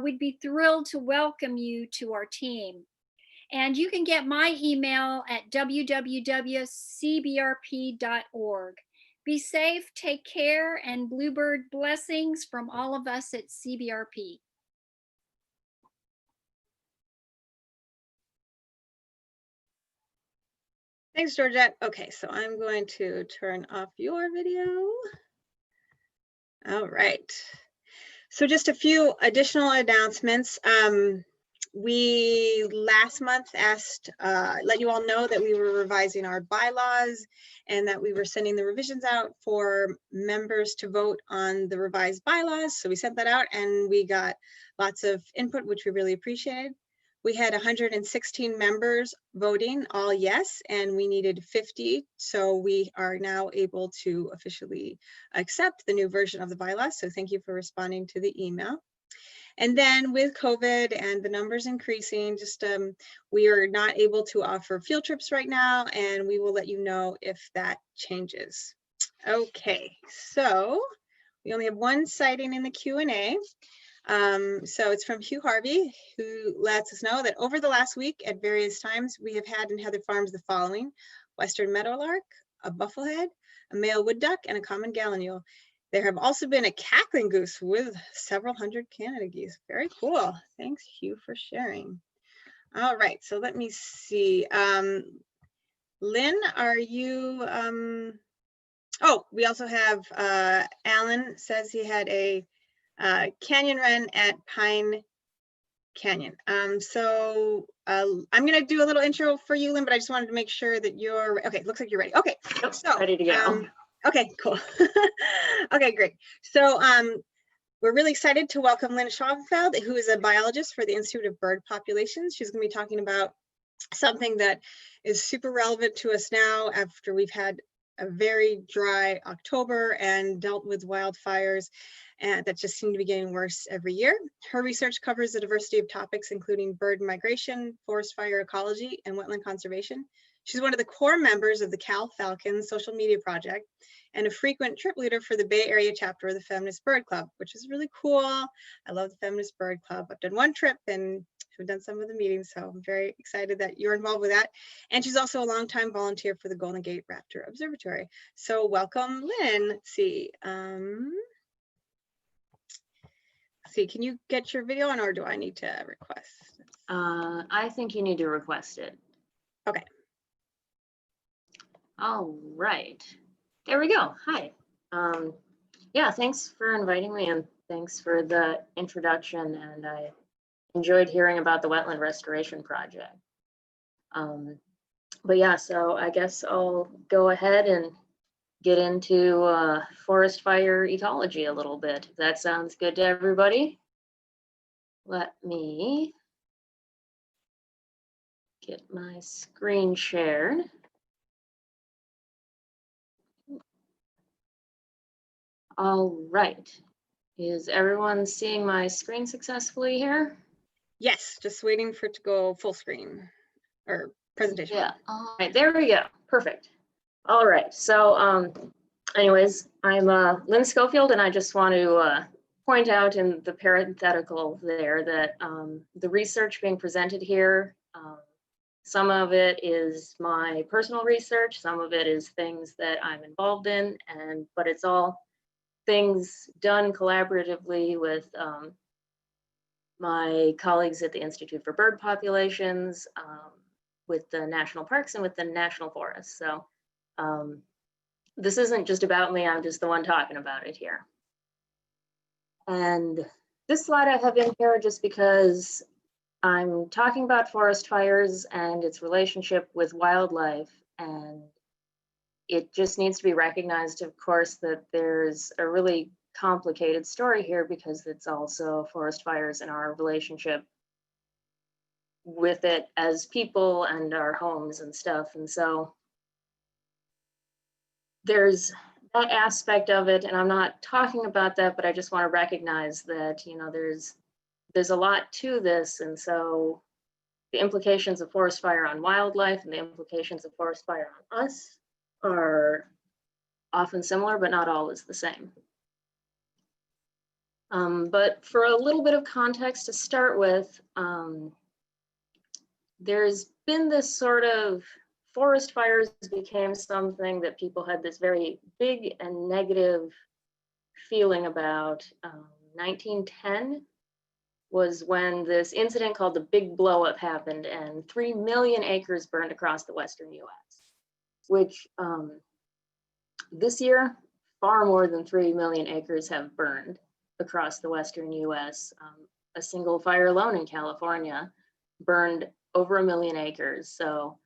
We'd be thrilled to welcome you to our team. And you can get my email at www.cbrp.org. Be safe, take care, and Bluebird blessings from all of us at CBRP. Thanks, Georgette. Okay, so I'm going to turn off your video. All right. So just a few additional announcements. We last month let you all know that we were revising our bylaws and that we were sending the revisions out for members to vote on the revised bylaws. So we sent that out and we got lots of input, which we really appreciated. We had 116 members voting, all yes, and we needed 50. So we are now able to officially accept the new version of the bylaws. So thank you for responding to the email. And then with COVID and the numbers increasing, just we are not able to offer field trips right now, and we will let you know if that changes. Okay, so we only have one sighting in the Q&A. So it's from Hugh Harvey, who lets us know that over the last week at various times, we have had in Heather Farms the following: western meadowlark, a bufflehead, a male wood duck, and a common gallinule. There have also been a cackling goose with several hundred Canada geese. Very cool. Thanks, Hugh, for sharing. All right, so let me see. Lynn, are you, oh, we also have Alan says he had a canyon run at Pine Canyon. So I'm gonna do a little intro for you, Lynn, but I just wanted to make sure that you're, okay, looks like you're ready. Okay, Yep, so ready to go. Okay, cool. Okay, great. So we're really excited to welcome Lynn Schofield, who is a biologist for the Institute of Bird Populations. She's going to be talking about something that is super relevant to us now after we've had a very dry October and dealt with wildfires that just seem to be getting worse every year. Her research covers a diversity of topics, including bird migration, forest fire ecology, and wetland conservation. She's one of the core members of the Cal Falcon social media project and a frequent trip leader for the Bay Area chapter of the Feminist Bird Club, which is really cool. I love the Feminist Bird Club. I've done one trip and I've done some of the meetings, so I'm very excited that you're involved with that. And she's also a longtime volunteer for the Golden Gate Raptor Observatory. So welcome, Lynn. Let's see. Can you get your video on, or do I need to request? I think you need to request it. Okay. All right, there we go. Hi. Yeah, thanks for inviting me and thanks for the introduction. And I enjoyed hearing about the wetland restoration project. But yeah, so I guess I'll go ahead and get into forest fire ecology a little bit. If that sounds good to everybody. Let me get my screen shared. All right. Is everyone seeing my screen successfully here? Yes, just waiting for it to go full screen or presentation. Yeah. All right, there we go. Perfect. All right. So anyways, I'm Lynn Schofield, and I just want to point out in the parenthetical there that the research being presented here Some of it is my personal research, some of it is things that I'm involved in, but it's all things done collaboratively with my colleagues at the Institute for Bird Populations, with the national parks and with the national forests. So this isn't just about me, I'm just the one talking about it here. And this slide I have in here just because I'm talking about forest fires and its relationship with wildlife, and it just needs to be recognized, of course, that there's a really complicated story here because it's also forest fires and our relationship with it as people and our homes and stuff. And so there's that aspect of it, and I'm not talking about that, but I just want to recognize that, you know, there's a lot to this. And so the implications of forest fire on wildlife and the implications of forest fire on us are often similar, but not always the same. But for a little bit of context to start with, there's been this sort of forest fires became something that people had this very big and negative feeling about. 1910 was when this incident called the Big Blow Up happened, and 3 million acres burned across the Western US, which this year, far more than 3 million acres have burned across the Western US. A single fire alone in California burned over 1 million acres. So,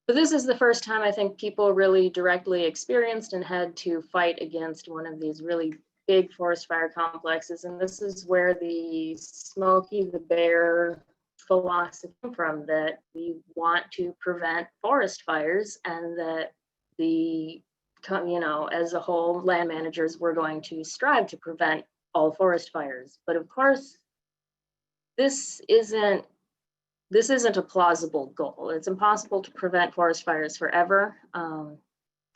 but this is the first time I think people really directly experienced and had to fight against one of these really big forest fire complexes. And this is where the Smokey the Bear philosophy came from, that we want to prevent forest fires, and that the, you know, as a whole, land managers were going to strive to prevent all forest fires. But of course, this isn't a plausible goal. It's impossible to prevent forest fires forever.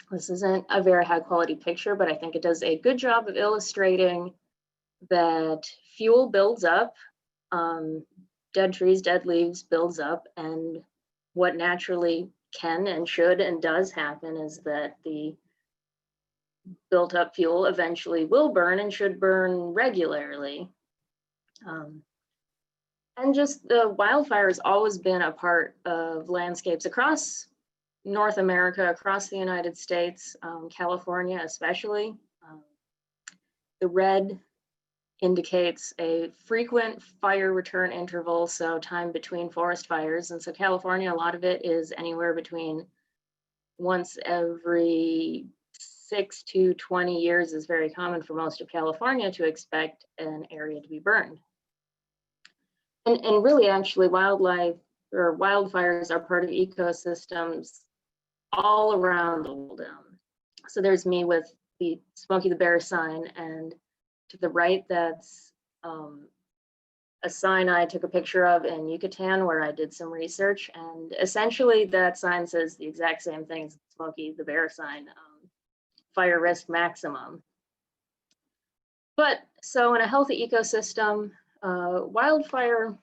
This isn't a very high quality picture, but I think it does a good job of illustrating that fuel builds up, dead trees, dead leaves builds up, and what naturally can and should and does happen is that the built up fuel eventually will burn and should burn regularly. And just the wildfire has always been a part of landscapes across North America, across the United States, California especially. The red indicates a frequent fire return interval, so time between forest fires. And so California, a lot of it is anywhere between once every 6 to 20 years is very common for most of California to expect an area to be burned. And really, actually, wildlife or wildfires are part of ecosystems all around the world. So there's me with the Smokey the Bear sign, and to the right, that's a sign I took a picture of in Yucatan where I did some research. And essentially, that sign says the exact same thing as the Smokey the Bear sign, fire risk maximum. But so in a healthy ecosystem, wildfire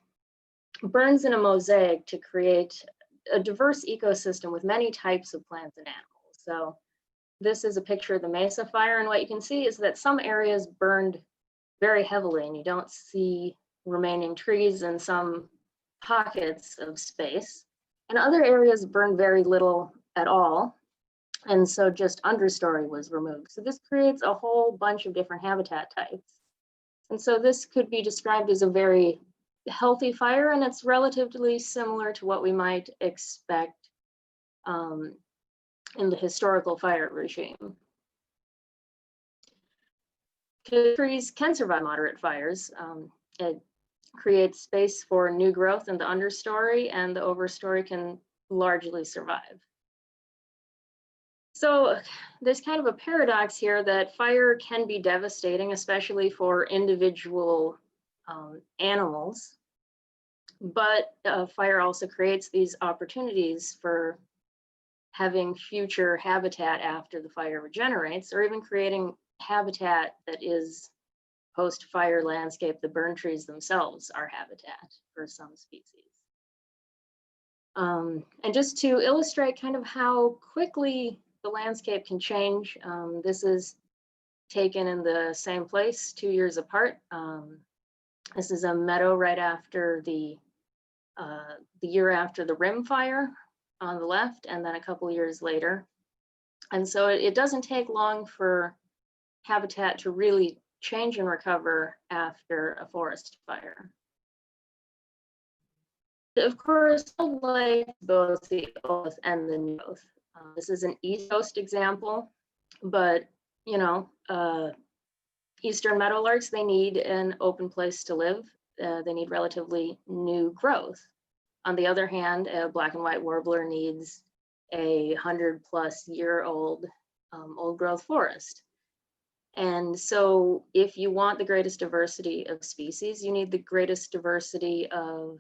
burns in a mosaic to create a diverse ecosystem with many types of plants and animals. So this is a picture of the Mesa fire, and what you can see is that some areas burned very heavily and you don't see remaining trees in some pockets of space, and other areas burned very little at all, and so just understory was removed. So this creates a whole bunch of different habitat types. And so this could be described as a very healthy fire, and it's relatively similar to what we might expect in the historical fire regime. Trees can survive moderate fires. It creates space for new growth in the understory, and the overstory can largely survive. So there's kind of a paradox here that fire can be devastating, especially for individual animals, but fire also creates these opportunities for having future habitat after the fire regenerates, or even creating habitat that is post-fire landscape. The burn trees themselves are habitat for some species. And just to illustrate kind of how quickly the landscape can change, this is taken in the same place 2 years apart. This is a meadow right after the year after the rim fire on the left, and then a couple years later. And so it doesn't take long for habitat to really change and recover after a forest fire. Of course, like both the old and the new growth. This is an East Coast example, but you know, eastern meadowlarks, they need an open place to live. They need relatively new growth. On the other hand, a black and white warbler needs a 100-plus-year-old old growth forest. And so if you want the greatest diversity of species, you need the greatest diversity of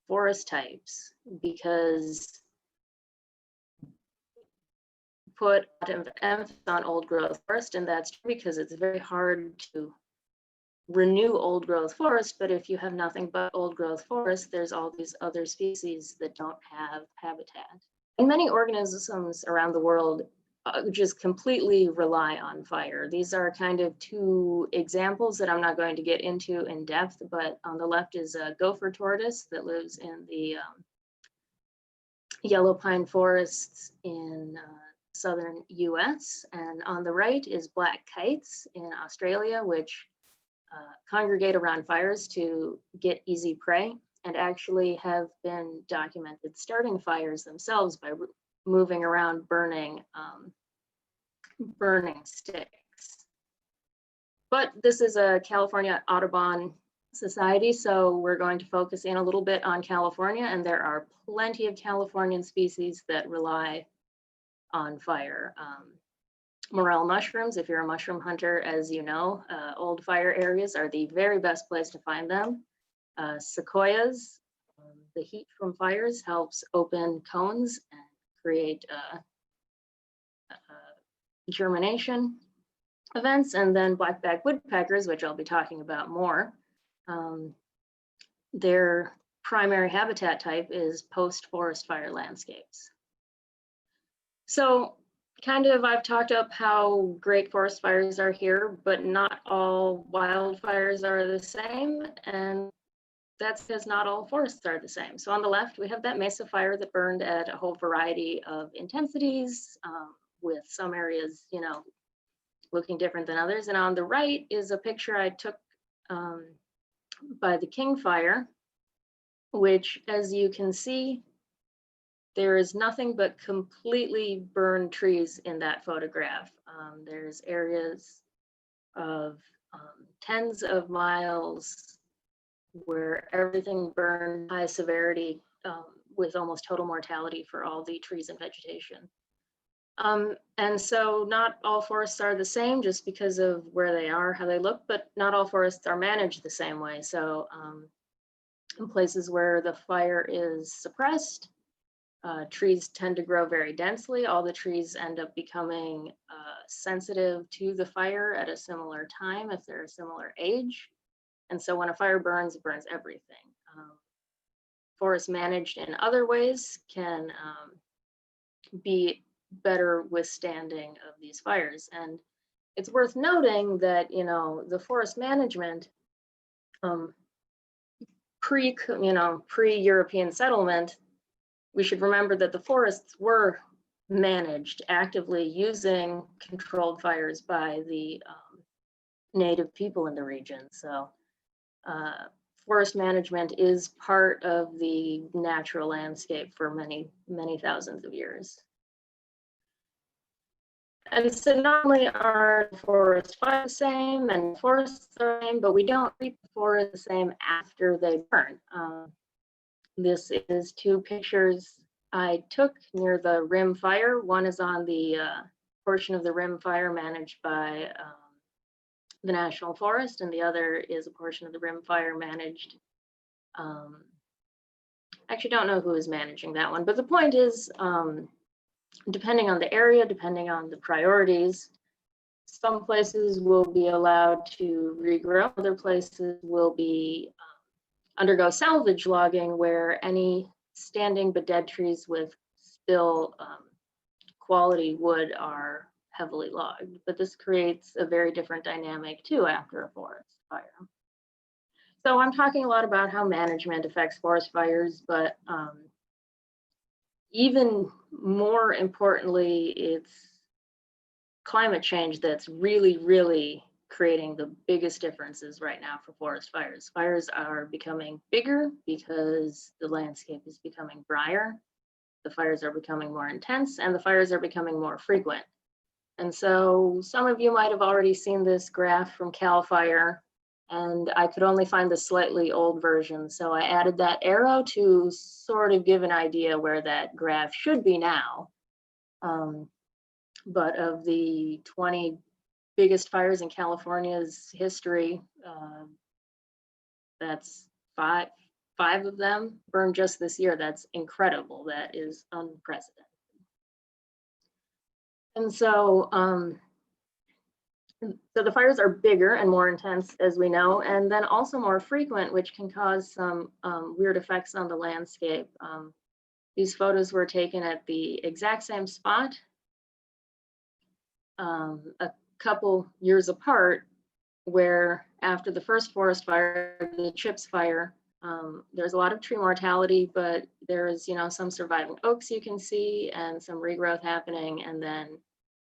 forest types, because put emphasis on old growth forest, and that's true because it's very hard to renew old growth forest, but if you have nothing but old growth forest, there's all these other species that don't have habitat. And many organisms around the world just completely rely on fire. These are kind of two examples that I'm not going to get into in depth, but on the left is a gopher tortoise that lives in the yellow pine forests in southern US, and on the right is black kites in Australia, which congregate around fires to get easy prey, and actually have been documented starting fires themselves by moving around burning sticks. But this is a California Audubon Society, so we're going to focus in a little bit on California, and there are plenty of Californian species that rely on fire. Morel mushrooms, if you're a mushroom hunter, as you know, old fire areas are the very best place to find them. Sequoias, the heat from fires helps open cones and create germination events. And then black-backed woodpeckers, which I'll be talking about more, their primary habitat type is post-forest fire landscapes. So kind of, I've talked up how great forest fires are here, but not all wildfires are the same, and that's because not all forests are the same. So on the left, we have that mesa fire that burned at a whole variety of intensities, with some areas, you know, looking different than others. And on the right is a picture I took by the King Fire, which, as you can see, there is nothing but completely burned trees in that photograph. There's areas of tens of miles where everything burned, high severity, with almost total mortality for all the trees and vegetation. And so not all forests are the same just because of where they are, how they look, but not all forests are managed the same way. So in places where the fire is suppressed, trees tend to grow very densely. All the trees end up becoming sensitive to the fire at a similar time if they're a similar age. And so when a fire burns, it burns everything. Forests managed in other ways can be better withstanding of these fires. And it's worth noting that, you know, the forest management pre-European settlement, we should remember that the forests were managed actively using controlled fires by the native people in the region. So forest management is part of the natural landscape for many, many thousands of years. And so not only are forests the same and forests are the same, but we don't treat the forest the same after they burn. This is two pictures I took near the rim fire. One is on the portion of the rim fire managed by the National Forest, and the other is a portion of the rim fire managed. Actually don't know who is managing that one, but the point is, depending on the area, depending on the priorities, some places will be allowed to regrow, other places will be undergo salvage logging, where any standing but dead trees with still quality wood are heavily logged, but this creates a very different dynamic too after a forest fire. So I'm talking a lot about how management affects forest fires, but even more importantly, it's climate change that's really, really creating the biggest differences right now for forest fires. Fires are becoming bigger because the landscape is becoming drier. The fires are becoming more intense, and the fires are becoming more frequent. And so some of you might have already seen this graph from CAL FIRE, and I could only find the slightly old version. So I added that arrow to sort of give an idea where that graph should be now. But of the 20 biggest fires in California's history, that's five of them burned just this year. That's incredible. That is unprecedented. And so, so the fires are bigger and more intense, as we know, and then also more frequent, which can cause some weird effects on the landscape. These photos were taken at the exact same spot, a couple years apart, where after the first forest fire, the Chips fire, there's a lot of tree mortality, but there's, you know, some surviving oaks you can see and some regrowth happening. And then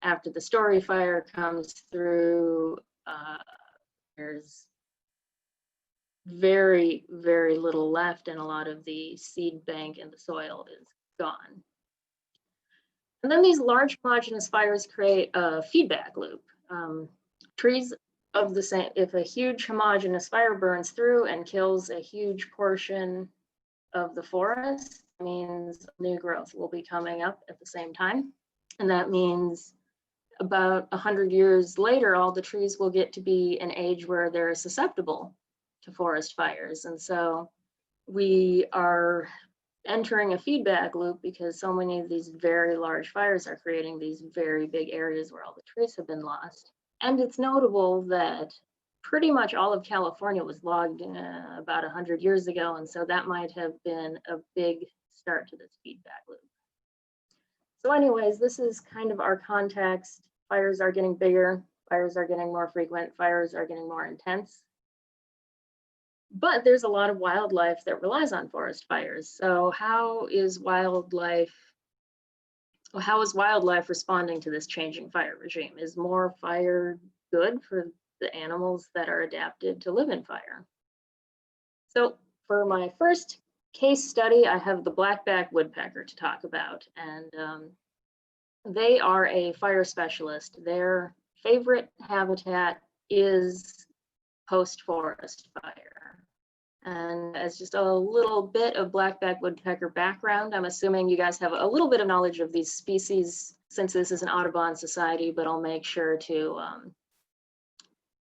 after the Story fire comes through, there's very, very little left, and a lot of the seed bank and the soil is gone. And then these large homogeneous fires create a feedback loop. Trees of the same, if a huge homogeneous fire burns through and kills a huge portion of the forest, it means new growth will be coming up at the same time. And that means about 100 years later, all the trees will get to be an age where they're susceptible to forest fires. And so we are entering a feedback loop because so many of these very large fires are creating these very big areas where all the trees have been lost. And it's notable that pretty much all of California was logged about 100 years ago. And so that might have been a big start to this feedback loop. So anyways, this is kind of our context. Fires are getting bigger, fires are getting more frequent, fires are getting more intense. But there's a lot of wildlife that relies on forest fires. So how is wildlife responding to this changing fire regime? Is more fire good for the animals that are adapted to live in fire? So for my first case study, I have the blackback woodpecker to talk about. And they are a fire specialist. Their favorite habitat is post-forest fire. And as just a little bit of blackback woodpecker background, I'm assuming you guys have a little bit of knowledge of these species since this is an Audubon society, but I'll make sure to,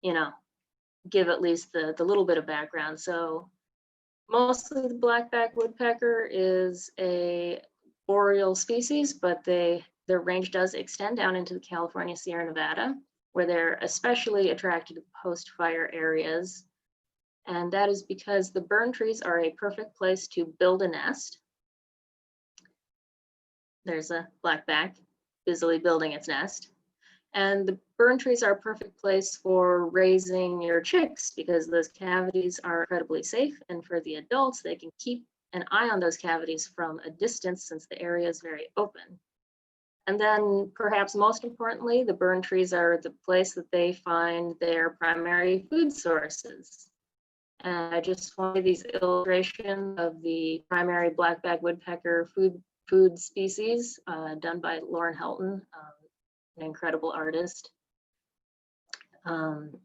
you know, give at least the little bit of background. So mostly the blackback woodpecker is a boreal species, but their range does extend down into the California Sierra Nevada, where they're especially attracted to post-fire areas. And that is because the burn trees are a perfect place to build a nest. There's a blackback busily building its nest. And the burn trees are a perfect place for raising your chicks because those cavities are incredibly safe. And for the adults, they can keep an eye on those cavities from a distance since the area is very open. And then perhaps most importantly, the burn trees are the place that they find their primary food sources. And I just wanted these illustrations of the primary blackback woodpecker food species done by Lauren Helton, an incredible artist. And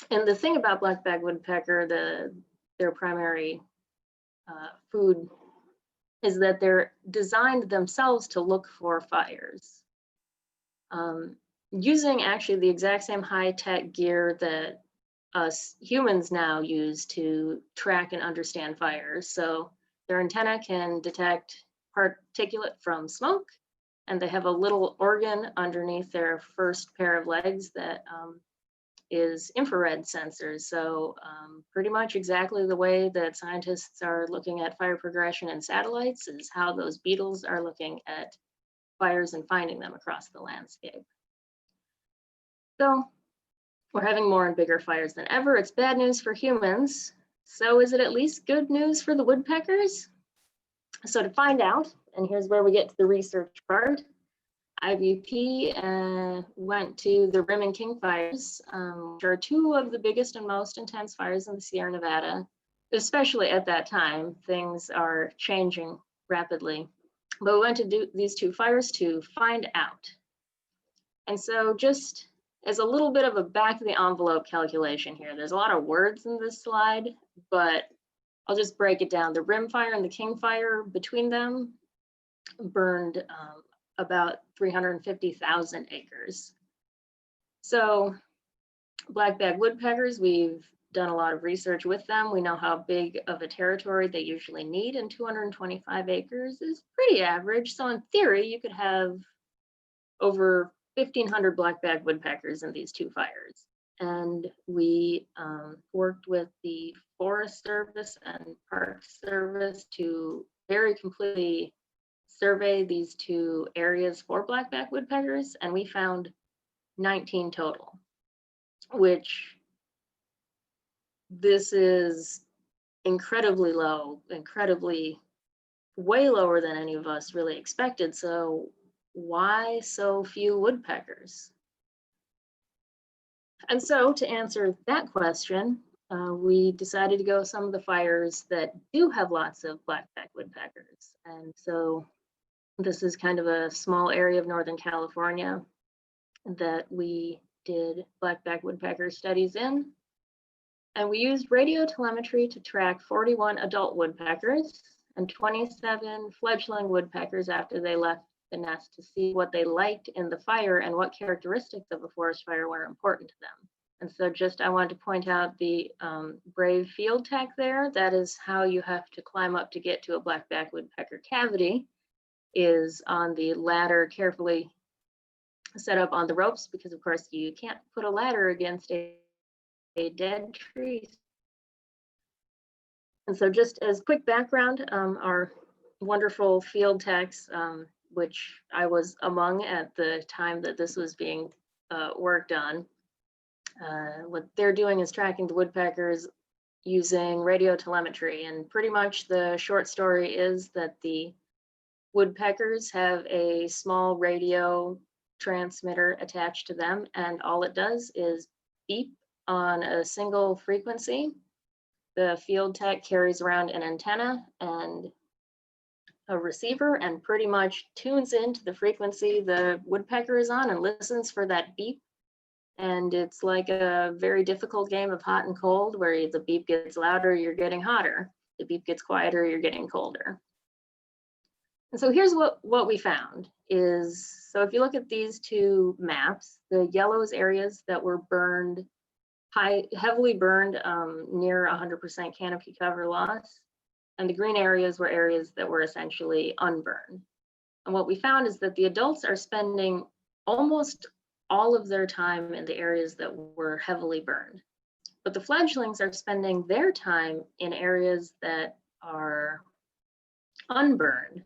the thing about blackback woodpecker, their primary food is that they're designed themselves to look for fires. Using actually the exact same high-tech gear that us humans now use to track and understand fires. So their antenna can detect particulate from smoke, and they have a little organ underneath their first pair of legs that is infrared sensors. So pretty much exactly the way that scientists are looking at fire progression in satellites is how those beetles are looking at fires and finding them across the landscape. So we're having more and bigger fires than ever. It's bad news for humans. So is it at least good news for the woodpeckers? So to find out, and here's where we get to the research part, IVP went to the Rim and King fires, which are two of the biggest and most intense fires in the Sierra Nevada. Especially at that time, things are changing rapidly. But we went to do these two fires to find out. And so just as a little bit of a back of the envelope calculation here, there's a lot of words in this slide, but I'll just break it down. The Rim fire and the King fire, between them, burned about 350,000 acres. So black-backed woodpeckers, we've done a lot of research with them. We know how big of a territory they usually need, and 225 acres is pretty average. So in theory, you could have over 1,500 black-backed woodpeckers in these two fires. And we worked with the Forest Service and Park Service to very completely survey these two areas for black-backed woodpeckers, and we found 19 total, which this is incredibly low, way lower than any of us really expected. So why so few woodpeckers? And so to answer that question, we decided to go some of the fires that do have lots of black-backed woodpeckers. And so this is kind of a small area of Northern California that we did black-backed woodpecker studies in. And we used radio telemetry to track 41 adult woodpeckers and 27 fledgling woodpeckers after they left the nest to see what they liked in the fire and what characteristics of a forest fire were important to them. And so just I wanted to point out the brave field tech there. That is how you have to climb up to get to a black-backed woodpecker cavity, is on the ladder carefully set up on the ropes, because of course you can't put a ladder against a dead tree. And so just as quick background, our wonderful field techs, which I was among at the time that this was being worked on, what they're doing is tracking the woodpeckers using radio telemetry. And pretty much the short story is that the woodpeckers have a small radio transmitter attached to them, and all it does is beep on a single frequency. The field tech carries around an antenna and a receiver and pretty much tunes into the frequency the woodpecker is on and listens for that beep. And it's like a very difficult game of hot and cold, where the beep gets louder, you're getting hotter. The beep gets quieter, you're getting colder. And so here's what we found is, so if you look at these two maps, the yellow is areas that were burned, heavily burned, near 100% canopy cover loss. And the green areas were areas that were essentially unburned. And what we found is that the adults are spending almost all of their time in the areas that were heavily burned. But the fledglings are spending their time in areas that are unburned.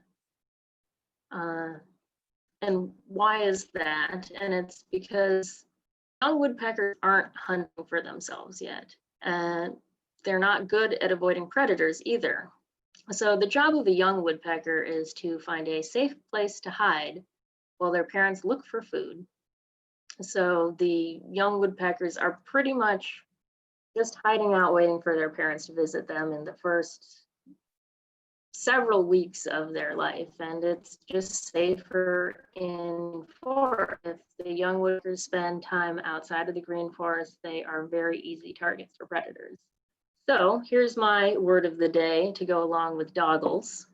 And why is that? And it's because young woodpeckers aren't hunting for themselves yet. And they're not good at avoiding predators either. So the job of a young woodpecker is to find a safe place to hide while their parents look for food. So the young woodpeckers are pretty much just hiding out, waiting for their parents to visit them in the first several weeks of their life. And it's just safer in forest. If the young woodpeckers spend time outside of the green forest, they are very easy targets for predators. So here's my word of the day to go along with doggles.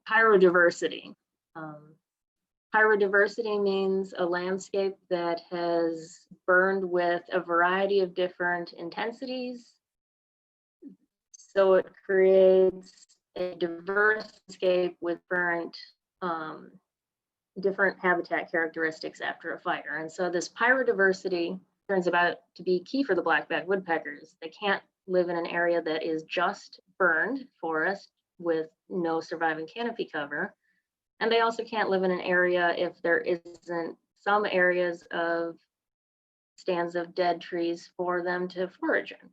Pyrodiversity. Pyrodiversity means a landscape that has burned with a variety of different intensities. So it creates a diverse landscape with different habitat characteristics after a fire. And so this pyrodiversity turns out to be key for the black-backed woodpeckers. They can't live in an area that is just burned forest with no surviving canopy cover. And they also can't live in an area if there isn't some areas of stands of dead trees for them to forage in.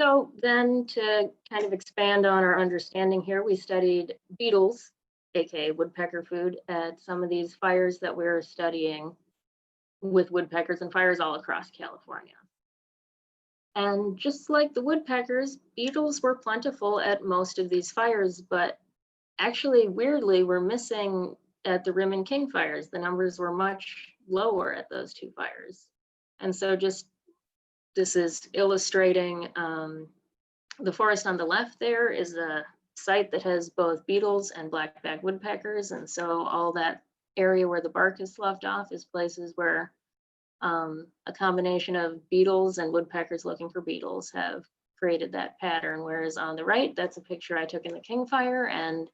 So then to kind of expand on our understanding here, we studied beetles, aka woodpecker food, at some of these fires that we're studying with woodpeckers and fires all across California. And just like the woodpeckers, beetles were plentiful at most of these fires, but actually, weirdly, we're missing at the Rim and King fires. The numbers were much lower at those two fires. And so this is illustrating the forest on the left there is a site that has both beetles and black-backed woodpeckers. And so all that area where the bark is sloughed off is places where a combination of beetles and woodpeckers looking for beetles have created that pattern. Whereas on the right, that's a picture I took in the King fire, and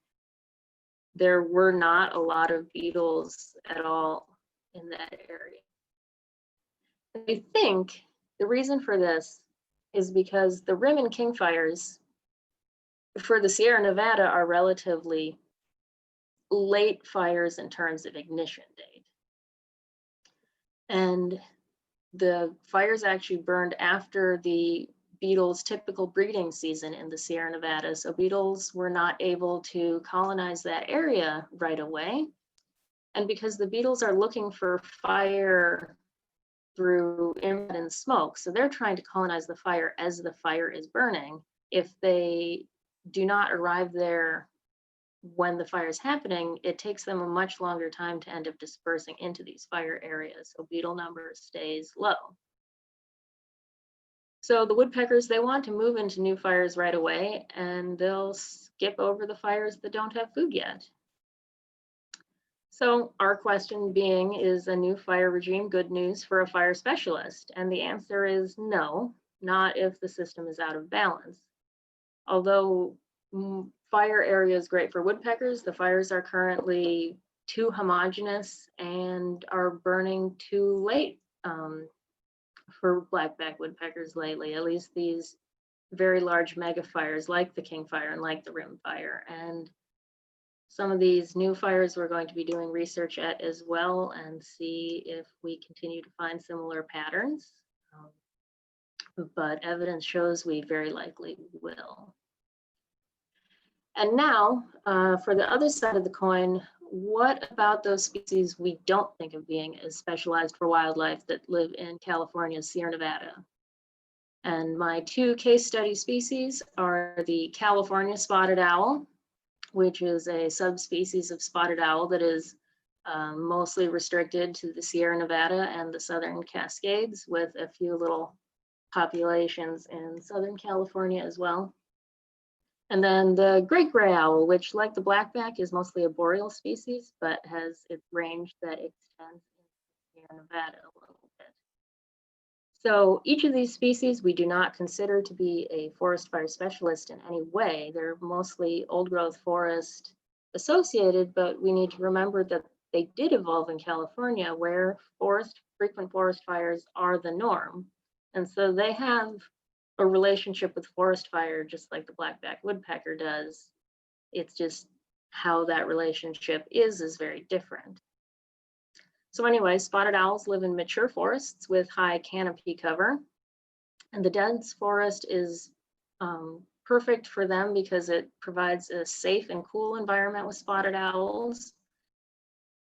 there were not a lot of beetles at all in that area. I think the reason for this is because the Rim and King fires for the Sierra Nevada are relatively late fires in terms of ignition date. And the fires actually burned after the beetles' typical breeding season in the Sierra Nevada. So beetles were not able to colonize that area right away. And because the beetles are looking for fire through infrared and smoke, so they're trying to colonize the fire as the fire is burning. If they do not arrive there when the fire is happening, it takes them a much longer time to end up dispersing into these fire areas. So beetle number stays low. So the woodpeckers, they want to move into new fires right away, and they'll skip over the fires that don't have food yet. So our question being, is a new fire regime good news for a fire specialist? And the answer is no, not if the system is out of balance. Although fire area is great for woodpeckers, the fires are currently too homogeneous and are burning too late for black-backed woodpeckers lately, at least these very large mega fires like the King fire and like the Rim fire. And some of these new fires we're going to be doing research at as well and see if we continue to find similar patterns. But evidence shows we very likely will. And now, for the other side of the coin, what about those species we don't think of being as specialized for wildlife that live in California's Sierra Nevada? And my two case study species are the California spotted owl, which is a subspecies of spotted owl that is mostly restricted to the Sierra Nevada and the Southern Cascades, with a few little populations in Southern California as well. And then the great gray owl, which like the blackback is mostly a boreal species, but has its range that extends in Sierra Nevada a little bit. So each of these species we do not consider to be a forest fire specialist in any way. They're mostly old growth forest associated, but we need to remember that they did evolve in California where frequent forest fires are the norm. And so they have a relationship with forest fire just like the black-backed woodpecker does. It's just how that relationship is very different. So anyway, spotted owls live in mature forests with high canopy cover. And the dense forest is perfect for them because it provides a safe and cool environment with spotted owls,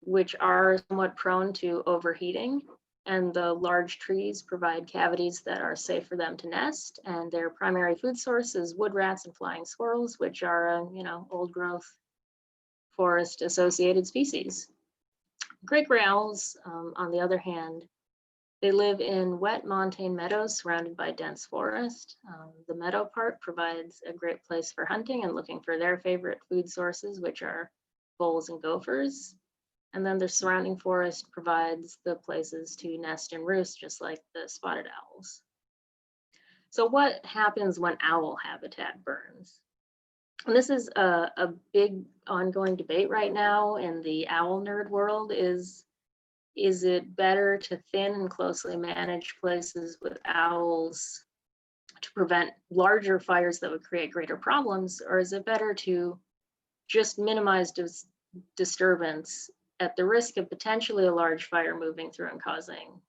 which are somewhat prone to overheating. And the large trees provide cavities that are safe for them to nest. And their primary food source is wood rats and flying squirrels, which are, old growth forest associated species. Great gray owls, on the other hand, they live in wet montane meadows surrounded by dense forest. The meadow part provides a great place for hunting and looking for their favorite food sources, which are voles and gophers. And then the surrounding forest provides the places to nest and roost, just like the spotted owls. So what happens when owl habitat burns? And this is a big ongoing debate right now in the owl nerd world, is is it better to thin and closely manage places with owls to prevent larger fires that would create greater problems, or is it better to just minimize disturbance at the risk of potentially a large fire moving through and causing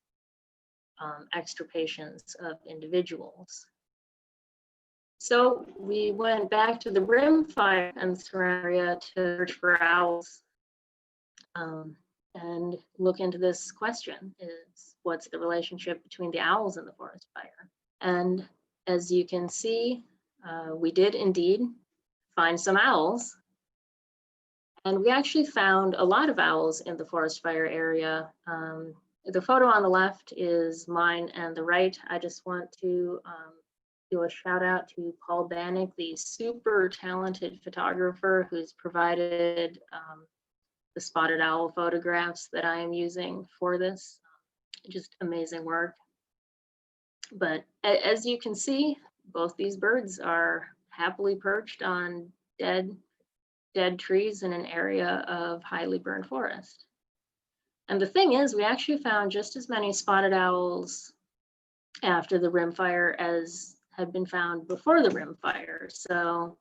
extirpations of individuals? So we went back to the rim fire and surround area to search for owls and look into this question: is what's the relationship between the owls and the forest fire? And as you can see, we did indeed find some owls. And we actually found a lot of owls in the forest fire area. The photo on the left is mine, and the right, I just want to do a shout out to Paul Bannock, the super talented photographer who's provided the spotted owl photographs that I am using for this. Just amazing work. But as you can see, both these birds are happily perched on dead trees in an area of highly burned forest. And the thing is, we actually found just as many spotted owls after the rim fire as had been found before the rim fire. So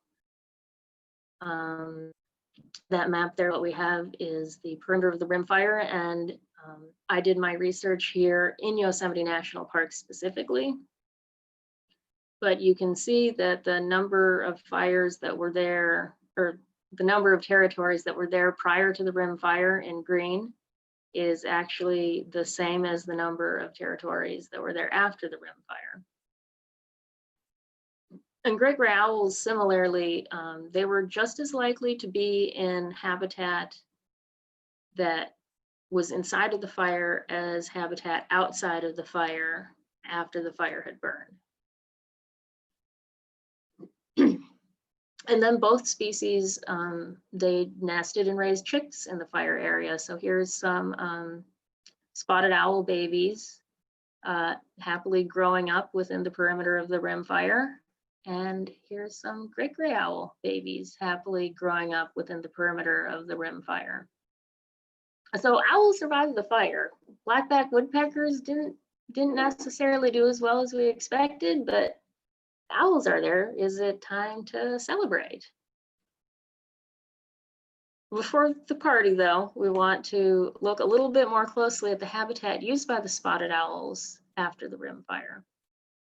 that map there, what we have is the perimeter of the rim fire, and I did my research here in Yosemite National Park specifically. But you can see that the number of fires that were there, or the number of territories that were there prior to the rim fire in green, is actually the same as the number of territories that were there after the rim fire. And great gray owls, similarly, they were just as likely to be in habitat that was inside of the fire as habitat outside of the fire after the fire had burned. And then both species, they nested and raised chicks in the fire area. So here's some spotted owl babies happily growing up within the perimeter of the rim fire. And here's some great gray owl babies happily growing up within the perimeter of the rim fire. So owls survived the fire. Blackback woodpeckers didn't necessarily do as well as we expected, but owls are there. Is it time to celebrate? Before the party, though, we want to look a little bit more closely at the habitat used by the spotted owls after the rim fire.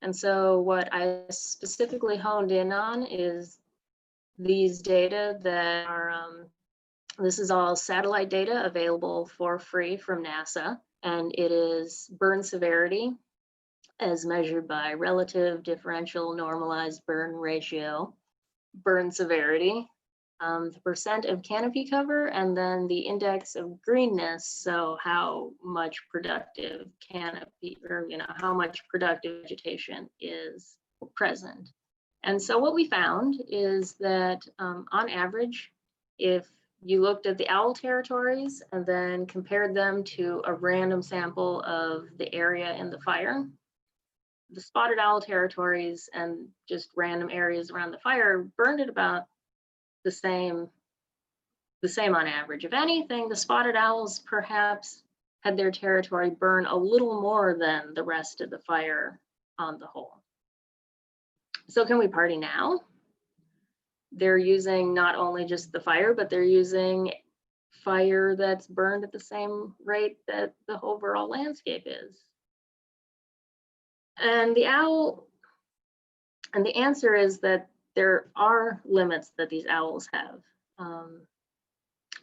And so what I specifically honed in on is these data that are, this is all satellite data available for free from NASA, and it is burn severity as measured by relative differential normalized burn ratio, burn severity, the percent of canopy cover, and then the index of greenness, so how much productive canopy, or how much productive vegetation is present. And so what we found is that on average, if you looked at the owl territories and then compared them to a random sample of the area in the fire, the spotted owl territories and just random areas around the fire burned at about the same on average. If anything, the spotted owls perhaps had their territory burn a little more than the rest of the fire on the whole. So can we party now? They're using not only just the fire, but they're using fire that's burned at the same rate that the overall landscape is. And the answer is that there are limits that these owls have.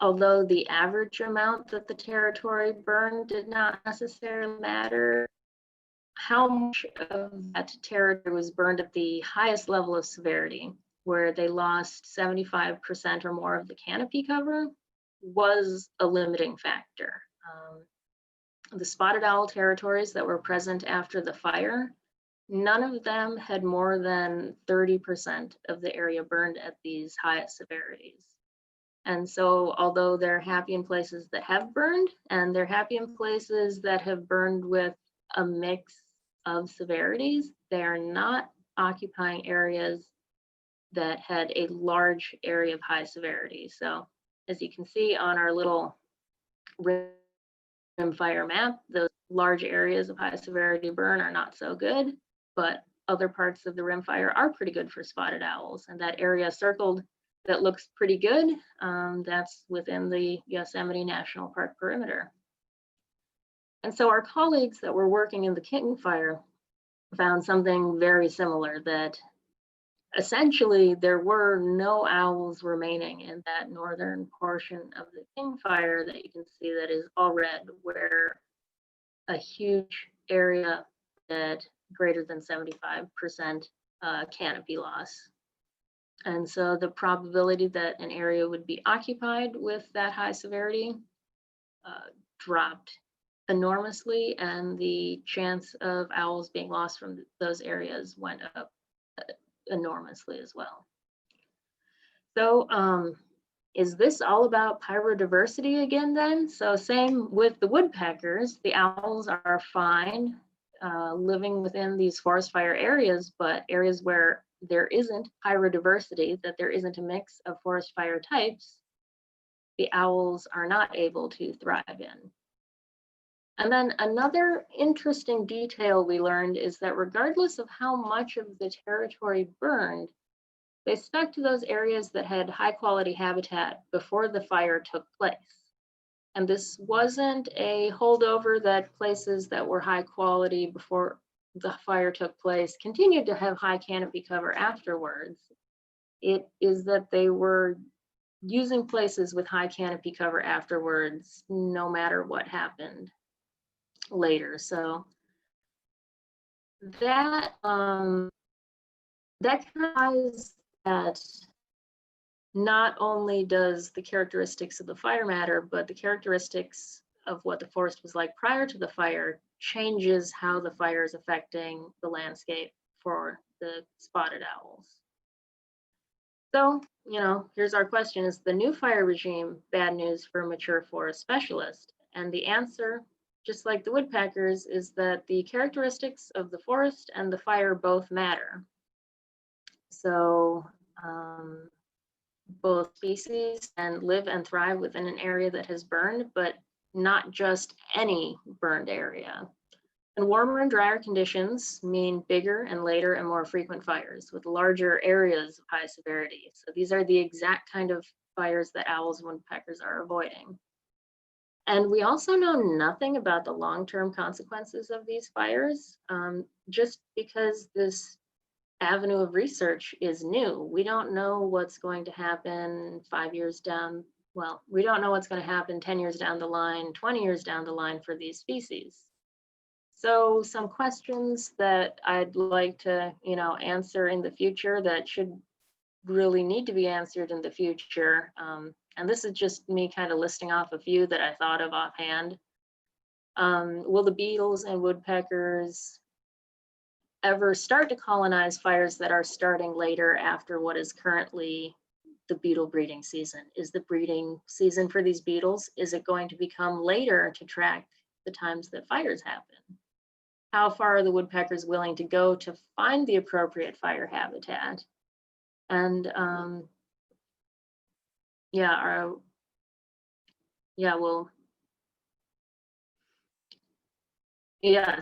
Although the average amount that the territory burned did not necessarily matter, how much of that territory was burned at the highest level of severity, where they lost 75% or more of the canopy cover, was a limiting factor. The spotted owl territories that were present after the fire, none of them had more than 30% of the area burned at these highest severities. And so although they're happy in places that have burned, and they're happy in places that have burned with a mix of severities, they are not occupying areas that had a large area of high severity. So as you can see on our little rimfire map, those large areas of high severity burn are not so good, but other parts of the rimfire are pretty good for spotted owls. And that area circled that looks pretty good, that's within the Yosemite National Park perimeter. And so our colleagues that were working in the King Fire found something very similar, that essentially there were no owls remaining in that northern portion of the King Fire that you can see that is all red, where a huge area that greater than 75% canopy loss. And so the probability that an area would be occupied with that high severity dropped enormously, and the chance of owls being lost from those areas went up enormously as well. So is this all about pyrodiversity again then? So same with the woodpeckers, the owls are fine living within these forest fire areas, but areas where there isn't pyrodiversity, that there isn't a mix of forest fire types, the owls are not able to thrive in. And then another interesting detail we learned is that regardless of how much of the territory burned, they stuck to those areas that had high quality habitat before the fire took place. And this wasn't a holdover that places that were high quality before the fire took place continued to have high canopy cover afterwards. It is that they were using places with high canopy cover afterwards, no matter what happened later. So that that implies that not only does the characteristics of the fire matter, but the characteristics of what the forest was like prior to the fire changes how the fire is affecting the landscape for the spotted owls. So, you know, here's our question: is the new fire regime bad news for a mature forest specialist? And the answer, just like the woodpeckers, is that the characteristics of the forest and the fire both matter. So both species can live and thrive within an area that has burned, but not just any burned area. And warmer and drier conditions mean bigger and later and more frequent fires with larger areas of high severity. So these are the exact kind of fires that owls and woodpeckers are avoiding. And we also know nothing about the long-term consequences of these fires, just because this avenue of research is new. We don't know what's going to happen 5 years down. Well, we don't know what's going to happen 10 years down the line, 20 years down the line for these species. So some questions that I'd like to, answer in the future that should really need to be answered in the future. And this is just me kind of listing off a few that I thought of offhand. Will the beetles and woodpeckers ever start to colonize fires that are starting later after what is currently the beetle breeding season? Is the breeding season for these beetles, is it going to become later to track the times that fires happen? How far are the woodpeckers willing to go to find the appropriate fire habitat? And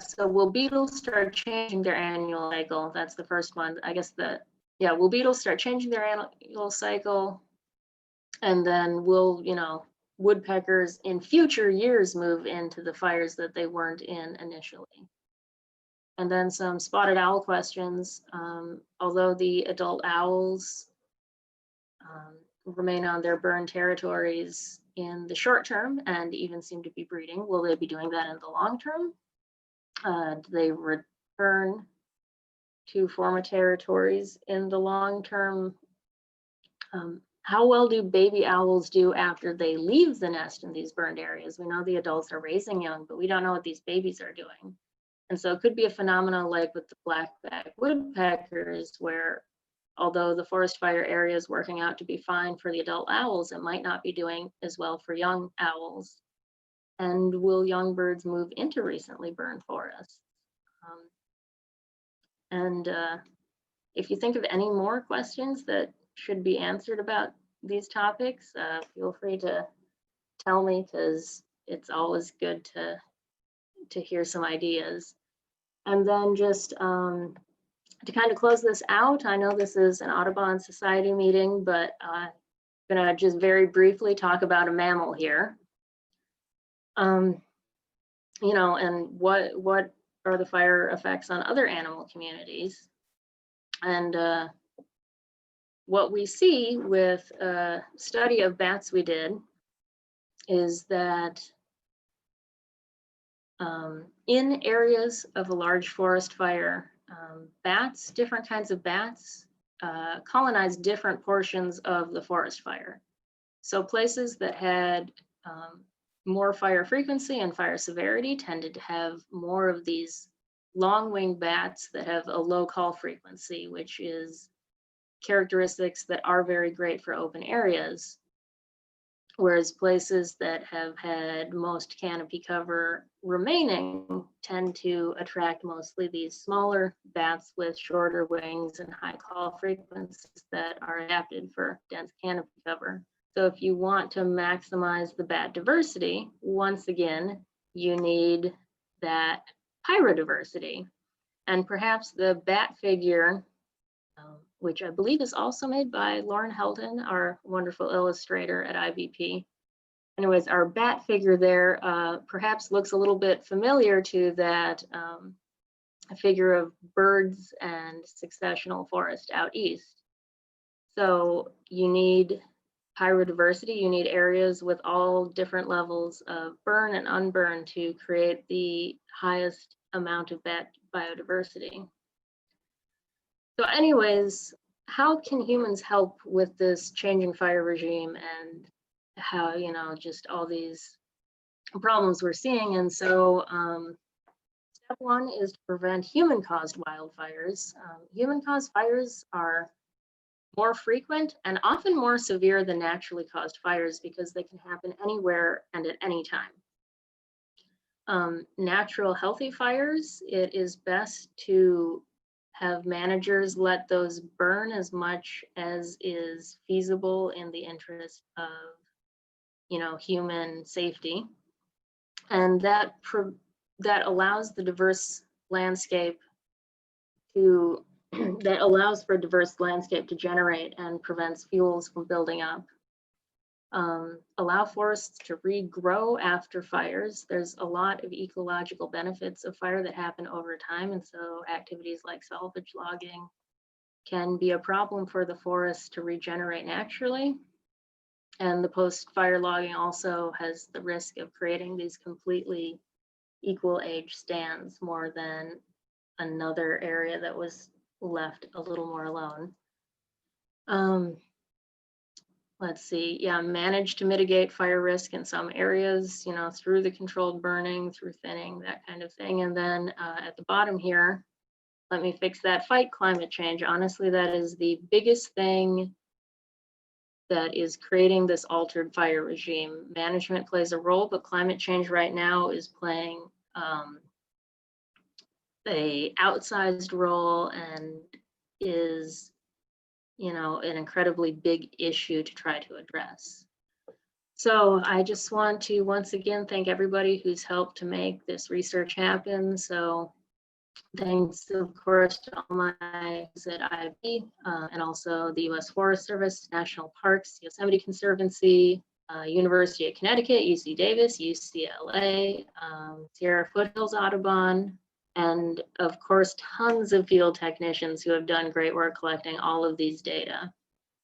so will beetles start changing their annual cycle? That's the first one. I guess will beetles start changing their annual cycle? And then will, woodpeckers in future years move into the fires that they weren't in initially? And then some spotted owl questions. Although the adult owls remain on their burned territories in the short term and even seem to be breeding, will they be doing that in the long term? Do they return to former territories in the long term? How well do baby owls do after they leave the nest in these burned areas? We know the adults are raising young, but we don't know what these babies are doing. And so it could be a phenomenon like with the blackback woodpeckers, where although the forest fire area is working out to be fine for the adult owls, it might not be doing as well for young owls. And will young birds move into recently burned forests? If you think of any more questions that should be answered about these topics, feel free to tell me, because it's always good to hear some ideas. And then just to kind of close this out, I know this is an Audubon Society meeting, but I'm gonna just very briefly talk about a mammal here. You know, and what are the fire effects on other animal communities? And what we see with a study of bats we did is that in areas of a large forest fire, bats, different kinds of bats, colonize different portions of the forest fire. So places that had more fire frequency and fire severity tended to have more of these long-winged bats that have a low call frequency, which is characteristics that are very great for open areas. Whereas places that have had most canopy cover remaining tend to attract mostly these smaller bats with shorter wings and high call frequencies that are adapted for dense canopy cover. So if you want to maximize the bat diversity, once again, you need that pyrodiversity. And perhaps the bat figure, which I believe is also made by Lauren Heldon, our wonderful illustrator at IBP. Anyways, our bat figure there perhaps looks a little bit familiar to that figure of birds and successional forest out east. So you need pyrodiversity, you need areas with all different levels of burn and unburn to create the highest amount of bat biodiversity. So anyways, how can humans help with this changing fire regime and how, you know, just all these problems we're seeing? And so step one is to prevent human-caused wildfires. Human-caused fires are more frequent and often more severe than naturally caused fires because they can happen anywhere and at any time. Natural healthy fires, it is best to have managers let those burn as much as is feasible in the interest of, you know, human safety. And that allows the diverse landscape to that allows for a diverse landscape to generate and prevents fuels from building up. Allow forests to regrow after fires. There's a lot of ecological benefits of fire that happen over time, and so activities like salvage logging can be a problem for the forest to regenerate naturally. And the post-fire logging also has the risk of creating these completely equal age stands more than another area that was left a little more alone. Let's see, yeah, manage to mitigate fire risk in some areas, you know, through the controlled burning, through thinning, that kind of thing. And then at the bottom here, let me fix that, fight climate change. Honestly, that is the biggest thing that is creating this altered fire regime. Management plays a role, but climate change right now is playing a outsized role and is, you know, an incredibly big issue to try to address. So I just want to once again thank everybody who's helped to make this research happen. So thanks, of course, to all my at IB and also the U.S. Forest Service, National Parks, Yosemite Conservancy, University of Connecticut, UC Davis, UCLA, Sierra Foothills Audubon, and of course, tons of field technicians who have done great work collecting all of these data.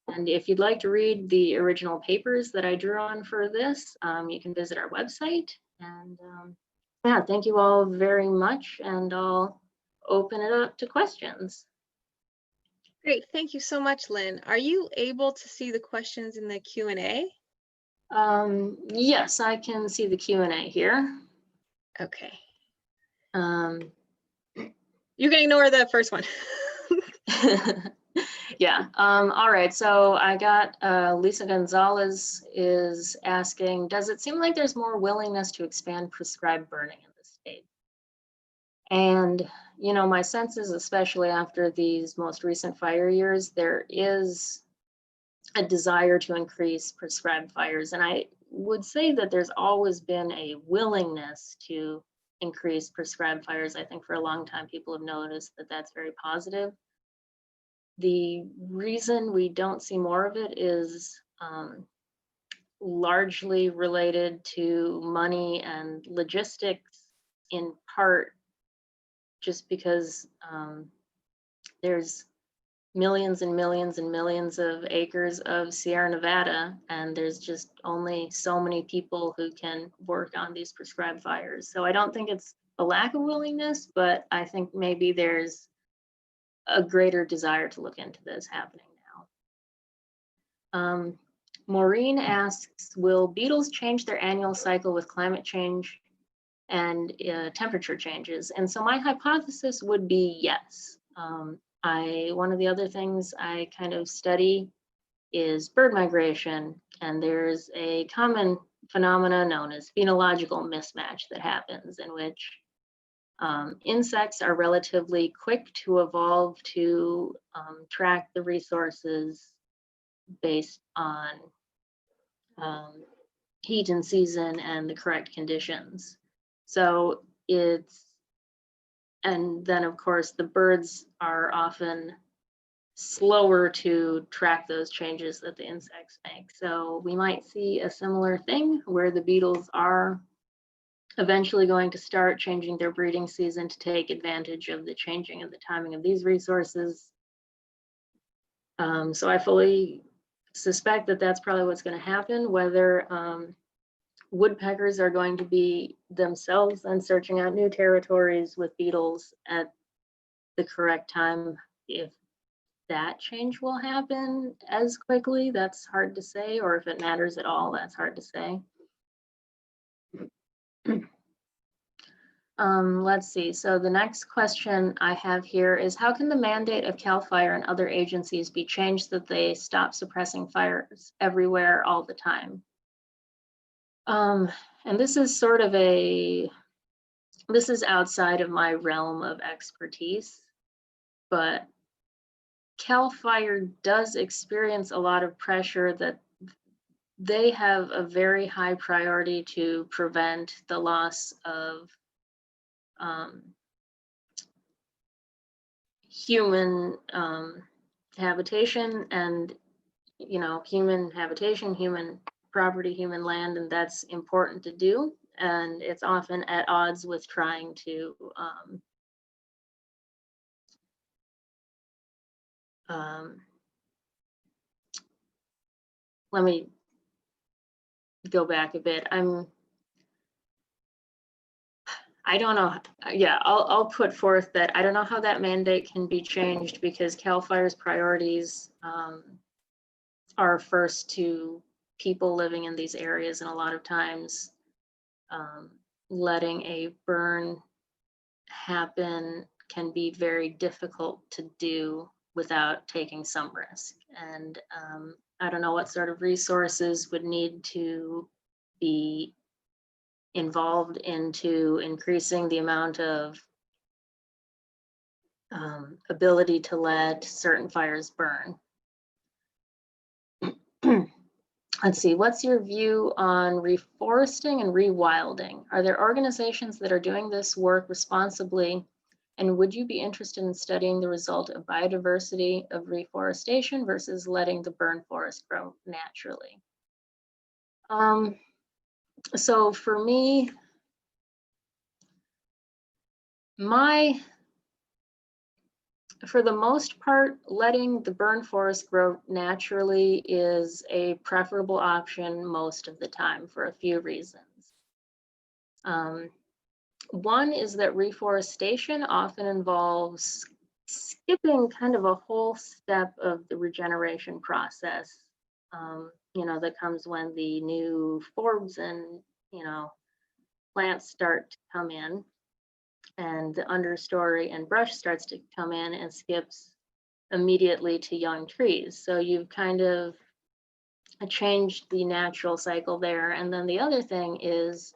And if you'd like to read the original papers that I drew on for this, you can visit our website. And yeah, thank you all very much. And I'll open it up to questions. Great, thank you so much, Lynn. Are you able to see the questions in the Q&A? Yes, I can see the Q&A here. Okay. You can ignore the first one. Yeah, all right, so I got Lisa Gonzalez is asking, does it seem like there's more willingness to expand prescribed burning in the state? And, you know, my sense is, especially after these most recent fire years, there is a desire to increase prescribed fires. And would say that there's always been a willingness to increase prescribed fires. I think for a long time, people have noticed that that's very positive. The reason we don't see more of it is largely related to money and logistics, in part just because there's millions and millions and millions of acres of Sierra Nevada, and there's just only so many people who can work on these prescribed fires. So I don't think it's a lack of willingness, but I think maybe there's a greater desire to look into this happening now. Maureen asks, will beetles change their annual cycle with climate change and temperature changes? And so my hypothesis would be yes. One of the other things I kind of study is bird migration, and there's a common phenomena known as phenological mismatch that happens, in which insects are relatively quick to evolve to track the resources based on heat and season and the correct conditions. So and then of course the birds are often slower to track those changes that the insects make. So we might see a similar thing where the beetles are eventually going to start changing their breeding season to take advantage of the changing of the timing of these resources. So I fully suspect that that's probably what's going to happen. Whether woodpeckers are going to be themselves and searching out new territories with beetles at the correct time, if that change will happen as quickly, that's hard to say, or if it matters at all, that's hard to say. Let's see, so the next question I have here is, how can the mandate of CAL FIRE and other agencies be changed so that they stop suppressing fires everywhere all the time? And this is sort of this is outside of my realm of expertise, but CAL FIRE does experience a lot of pressure that they have a very high priority to prevent the loss of human habitation and, human habitation, human property, human land, and that's important to do. And it's often at odds with trying to let me go back a bit. I don't know. Yeah, I'll put forth that I don't know how that mandate can be changed, because CAL FIRE's priorities are first to people living in these areas, and a lot of times letting a burn happen can be very difficult to do without taking some risk. And I don't know what sort of resources would need to be involved into increasing the amount of ability to let certain fires burn. Let's see, what's your view on reforesting and rewilding? Are there organizations that are doing this work responsibly? And would you be interested in studying the result of biodiversity of reforestation versus letting the burn forest grow naturally? So for me, for the most part, letting the burn forest grow naturally is a preferable option most of the time for a few reasons. One is that reforestation often involves skipping kind of a whole step of the regeneration process, that comes when the new forbs and, plants start to come in, and the understory and brush starts to come in and skips immediately to young trees. So you've kind of changed the natural cycle there. And then the other thing is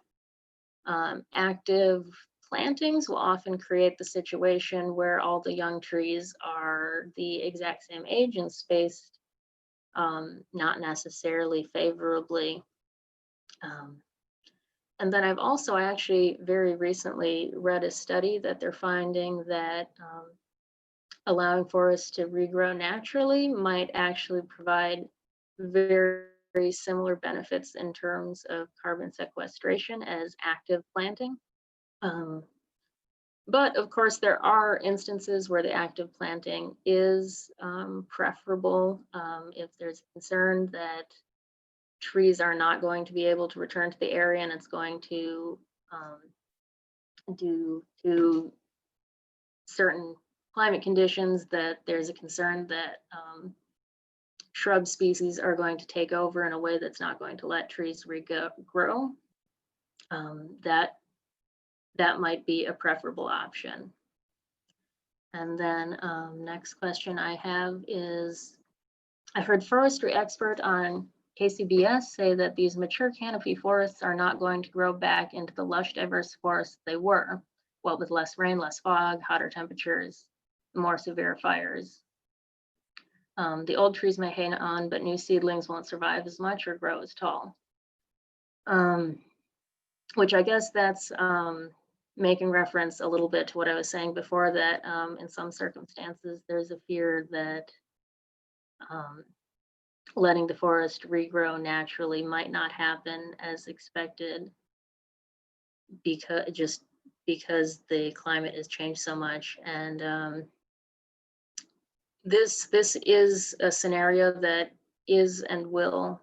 active plantings will often create the situation where all the young trees are the exact same age and spaced not necessarily favorably. And then I've also actually very recently read a study that they're finding that allowing forests to regrow naturally might actually provide very, very similar benefits in terms of carbon sequestration as active planting. But of course, there are instances where the active planting is preferable if there's concern that trees are not going to be able to return to the area and it's going to due to certain climate conditions, that there's a concern that shrub species are going to take over in a way that's not going to let trees regrow. That might be a preferable option. And then next question I have is, I heard forestry expert on KCBS say that these mature canopy forests are not going to grow back into the lush, diverse forests they were, well, with less rain, less fog, hotter temperatures, more severe fires. The old trees may hang on, but new seedlings won't survive as much or grow as tall. Which I guess that's making reference a little bit to what I was saying before, that in some circumstances, there's a fear that letting the forest regrow naturally might not happen as expected because the climate has changed so much. And this is a scenario that is and will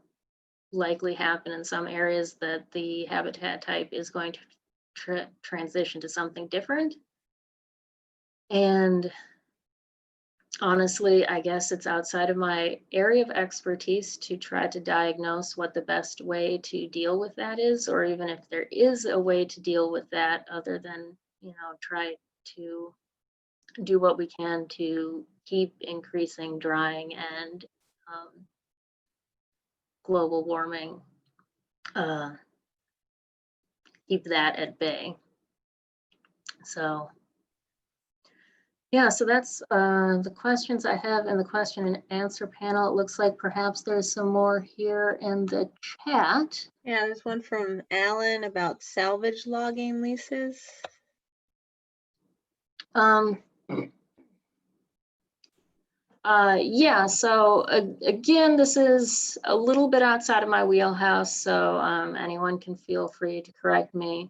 likely happen in some areas, that the habitat type is going to transition to something different. And honestly, I guess it's outside of my area of expertise to try to diagnose what the best way to deal with that is, or even if there is a way to deal with that other than, try to do what we can to keep increasing drying and global warming, keep that at bay. So yeah, so that's the questions I have in the question and answer panel. It looks like perhaps there's some more here in the chat. Yeah, there's one from Alan about salvage logging leases. Yeah, so again, this is a little bit outside of my wheelhouse, so anyone can feel free to correct me.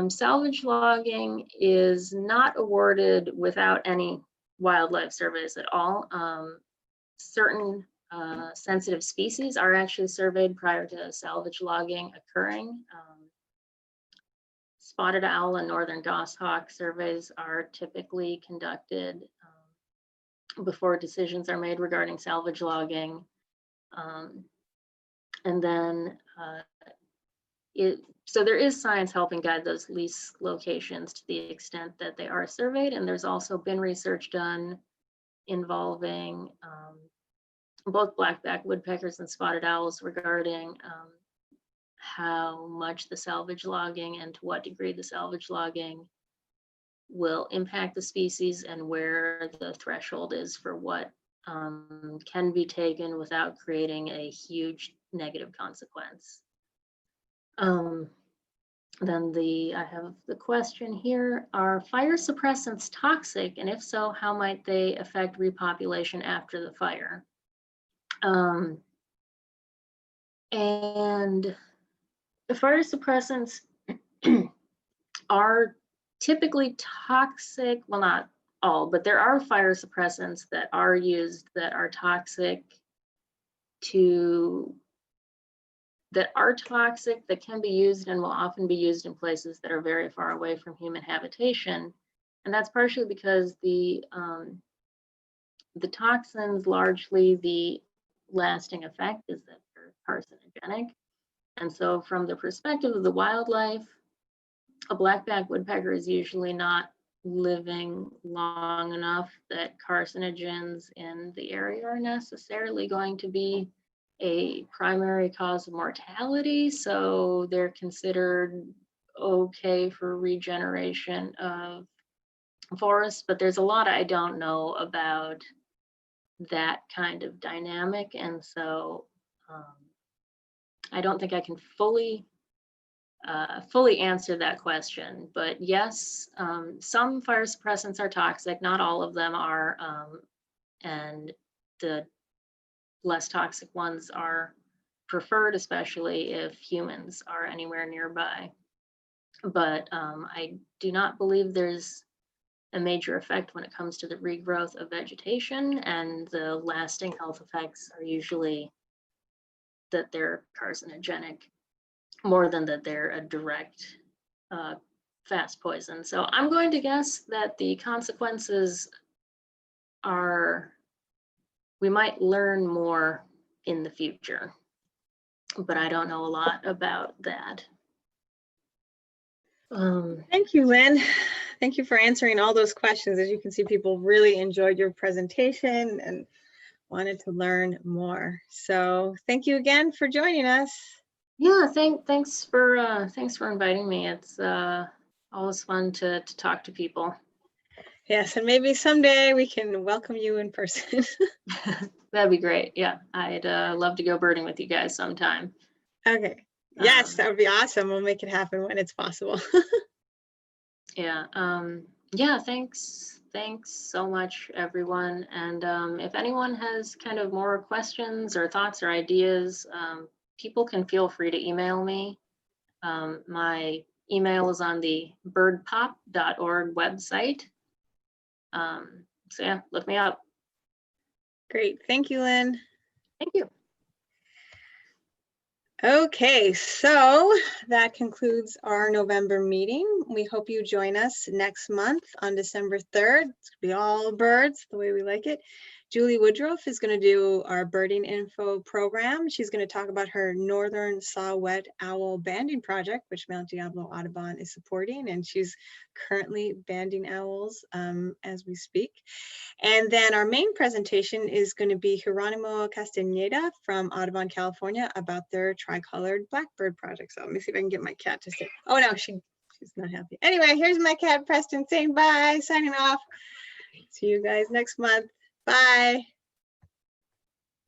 Salvage logging is not awarded without any wildlife surveys at all. Certain sensitive species are actually surveyed prior to salvage logging occurring. Spotted owl and northern goshawk surveys are typically conducted before decisions are made regarding salvage logging. And then so there is science helping guide those lease locations to the extent that they are surveyed. And there's also been research done involving both blackback woodpeckers and spotted owls regarding how much the salvage logging and to what degree the salvage logging will impact the species and where the threshold is for what can be taken without creating a huge negative consequence. Then I have the question here, are fire suppressants toxic? And if so, how might they affect repopulation after the fire? And the fire suppressants are typically toxic, well, not all, but there are fire suppressants that are used that are toxic that can be used and will often be used in places that are very far away from human habitation. And that's partially because the toxins, largely the lasting effect is that they're carcinogenic. And so from the perspective of the wildlife, a blackback woodpecker is usually not living long enough that carcinogens in the area are necessarily going to be a primary cause of mortality. So they're considered okay for regeneration of forests, but there's a lot I don't know about that kind of dynamic. And so I don't think I can fully answer that question, but yes, some fire suppressants are toxic, not all of them are, and the less toxic ones are preferred, especially if humans are anywhere nearby. But I do not believe there's a major effect when it comes to the regrowth of vegetation, and the lasting health effects are usually that they're carcinogenic more than that they're a direct fast poison. So I'm going to guess that the consequences are, we might learn more in the future, but I don't know a lot about that. Thank you, Lynn. Thank you for answering all those questions. As you can see, people really enjoyed your presentation and wanted to learn more. So thank you again for joining us. Yeah, thanks for inviting me. It's always fun to talk to people. Yes, and maybe someday we can welcome you in person. That'd be great. Yeah, I'd love to go birding with you guys sometime. Okay. Yes, that would be awesome. We'll make it happen when it's possible. Yeah. Yeah, thanks so much, everyone. And if anyone has kind of more questions or thoughts or ideas, people can feel free to email me. My email is on the birdpop.org website. So yeah, look me up. Great. Thank you, Lynn. Thank you. Okay, so that concludes our November meeting. We hope you join us next month on December 3rd. It's gonna be all birds, the way we like it. Julie Woodruff is going to do our birding info program. She's going to talk about her Northern Saw-Whet Owl banding project, which Mount Diablo Audubon is supporting, and she's currently banding owls as we speak. And then our main presentation is going to be Geronimo Castaneda from Audubon, California, about their tricolored blackbird project. So let me see if I can get my cat to say, oh no, she's not happy. Anyway, here's my cat Preston saying bye, signing off. See you guys next month. Bye.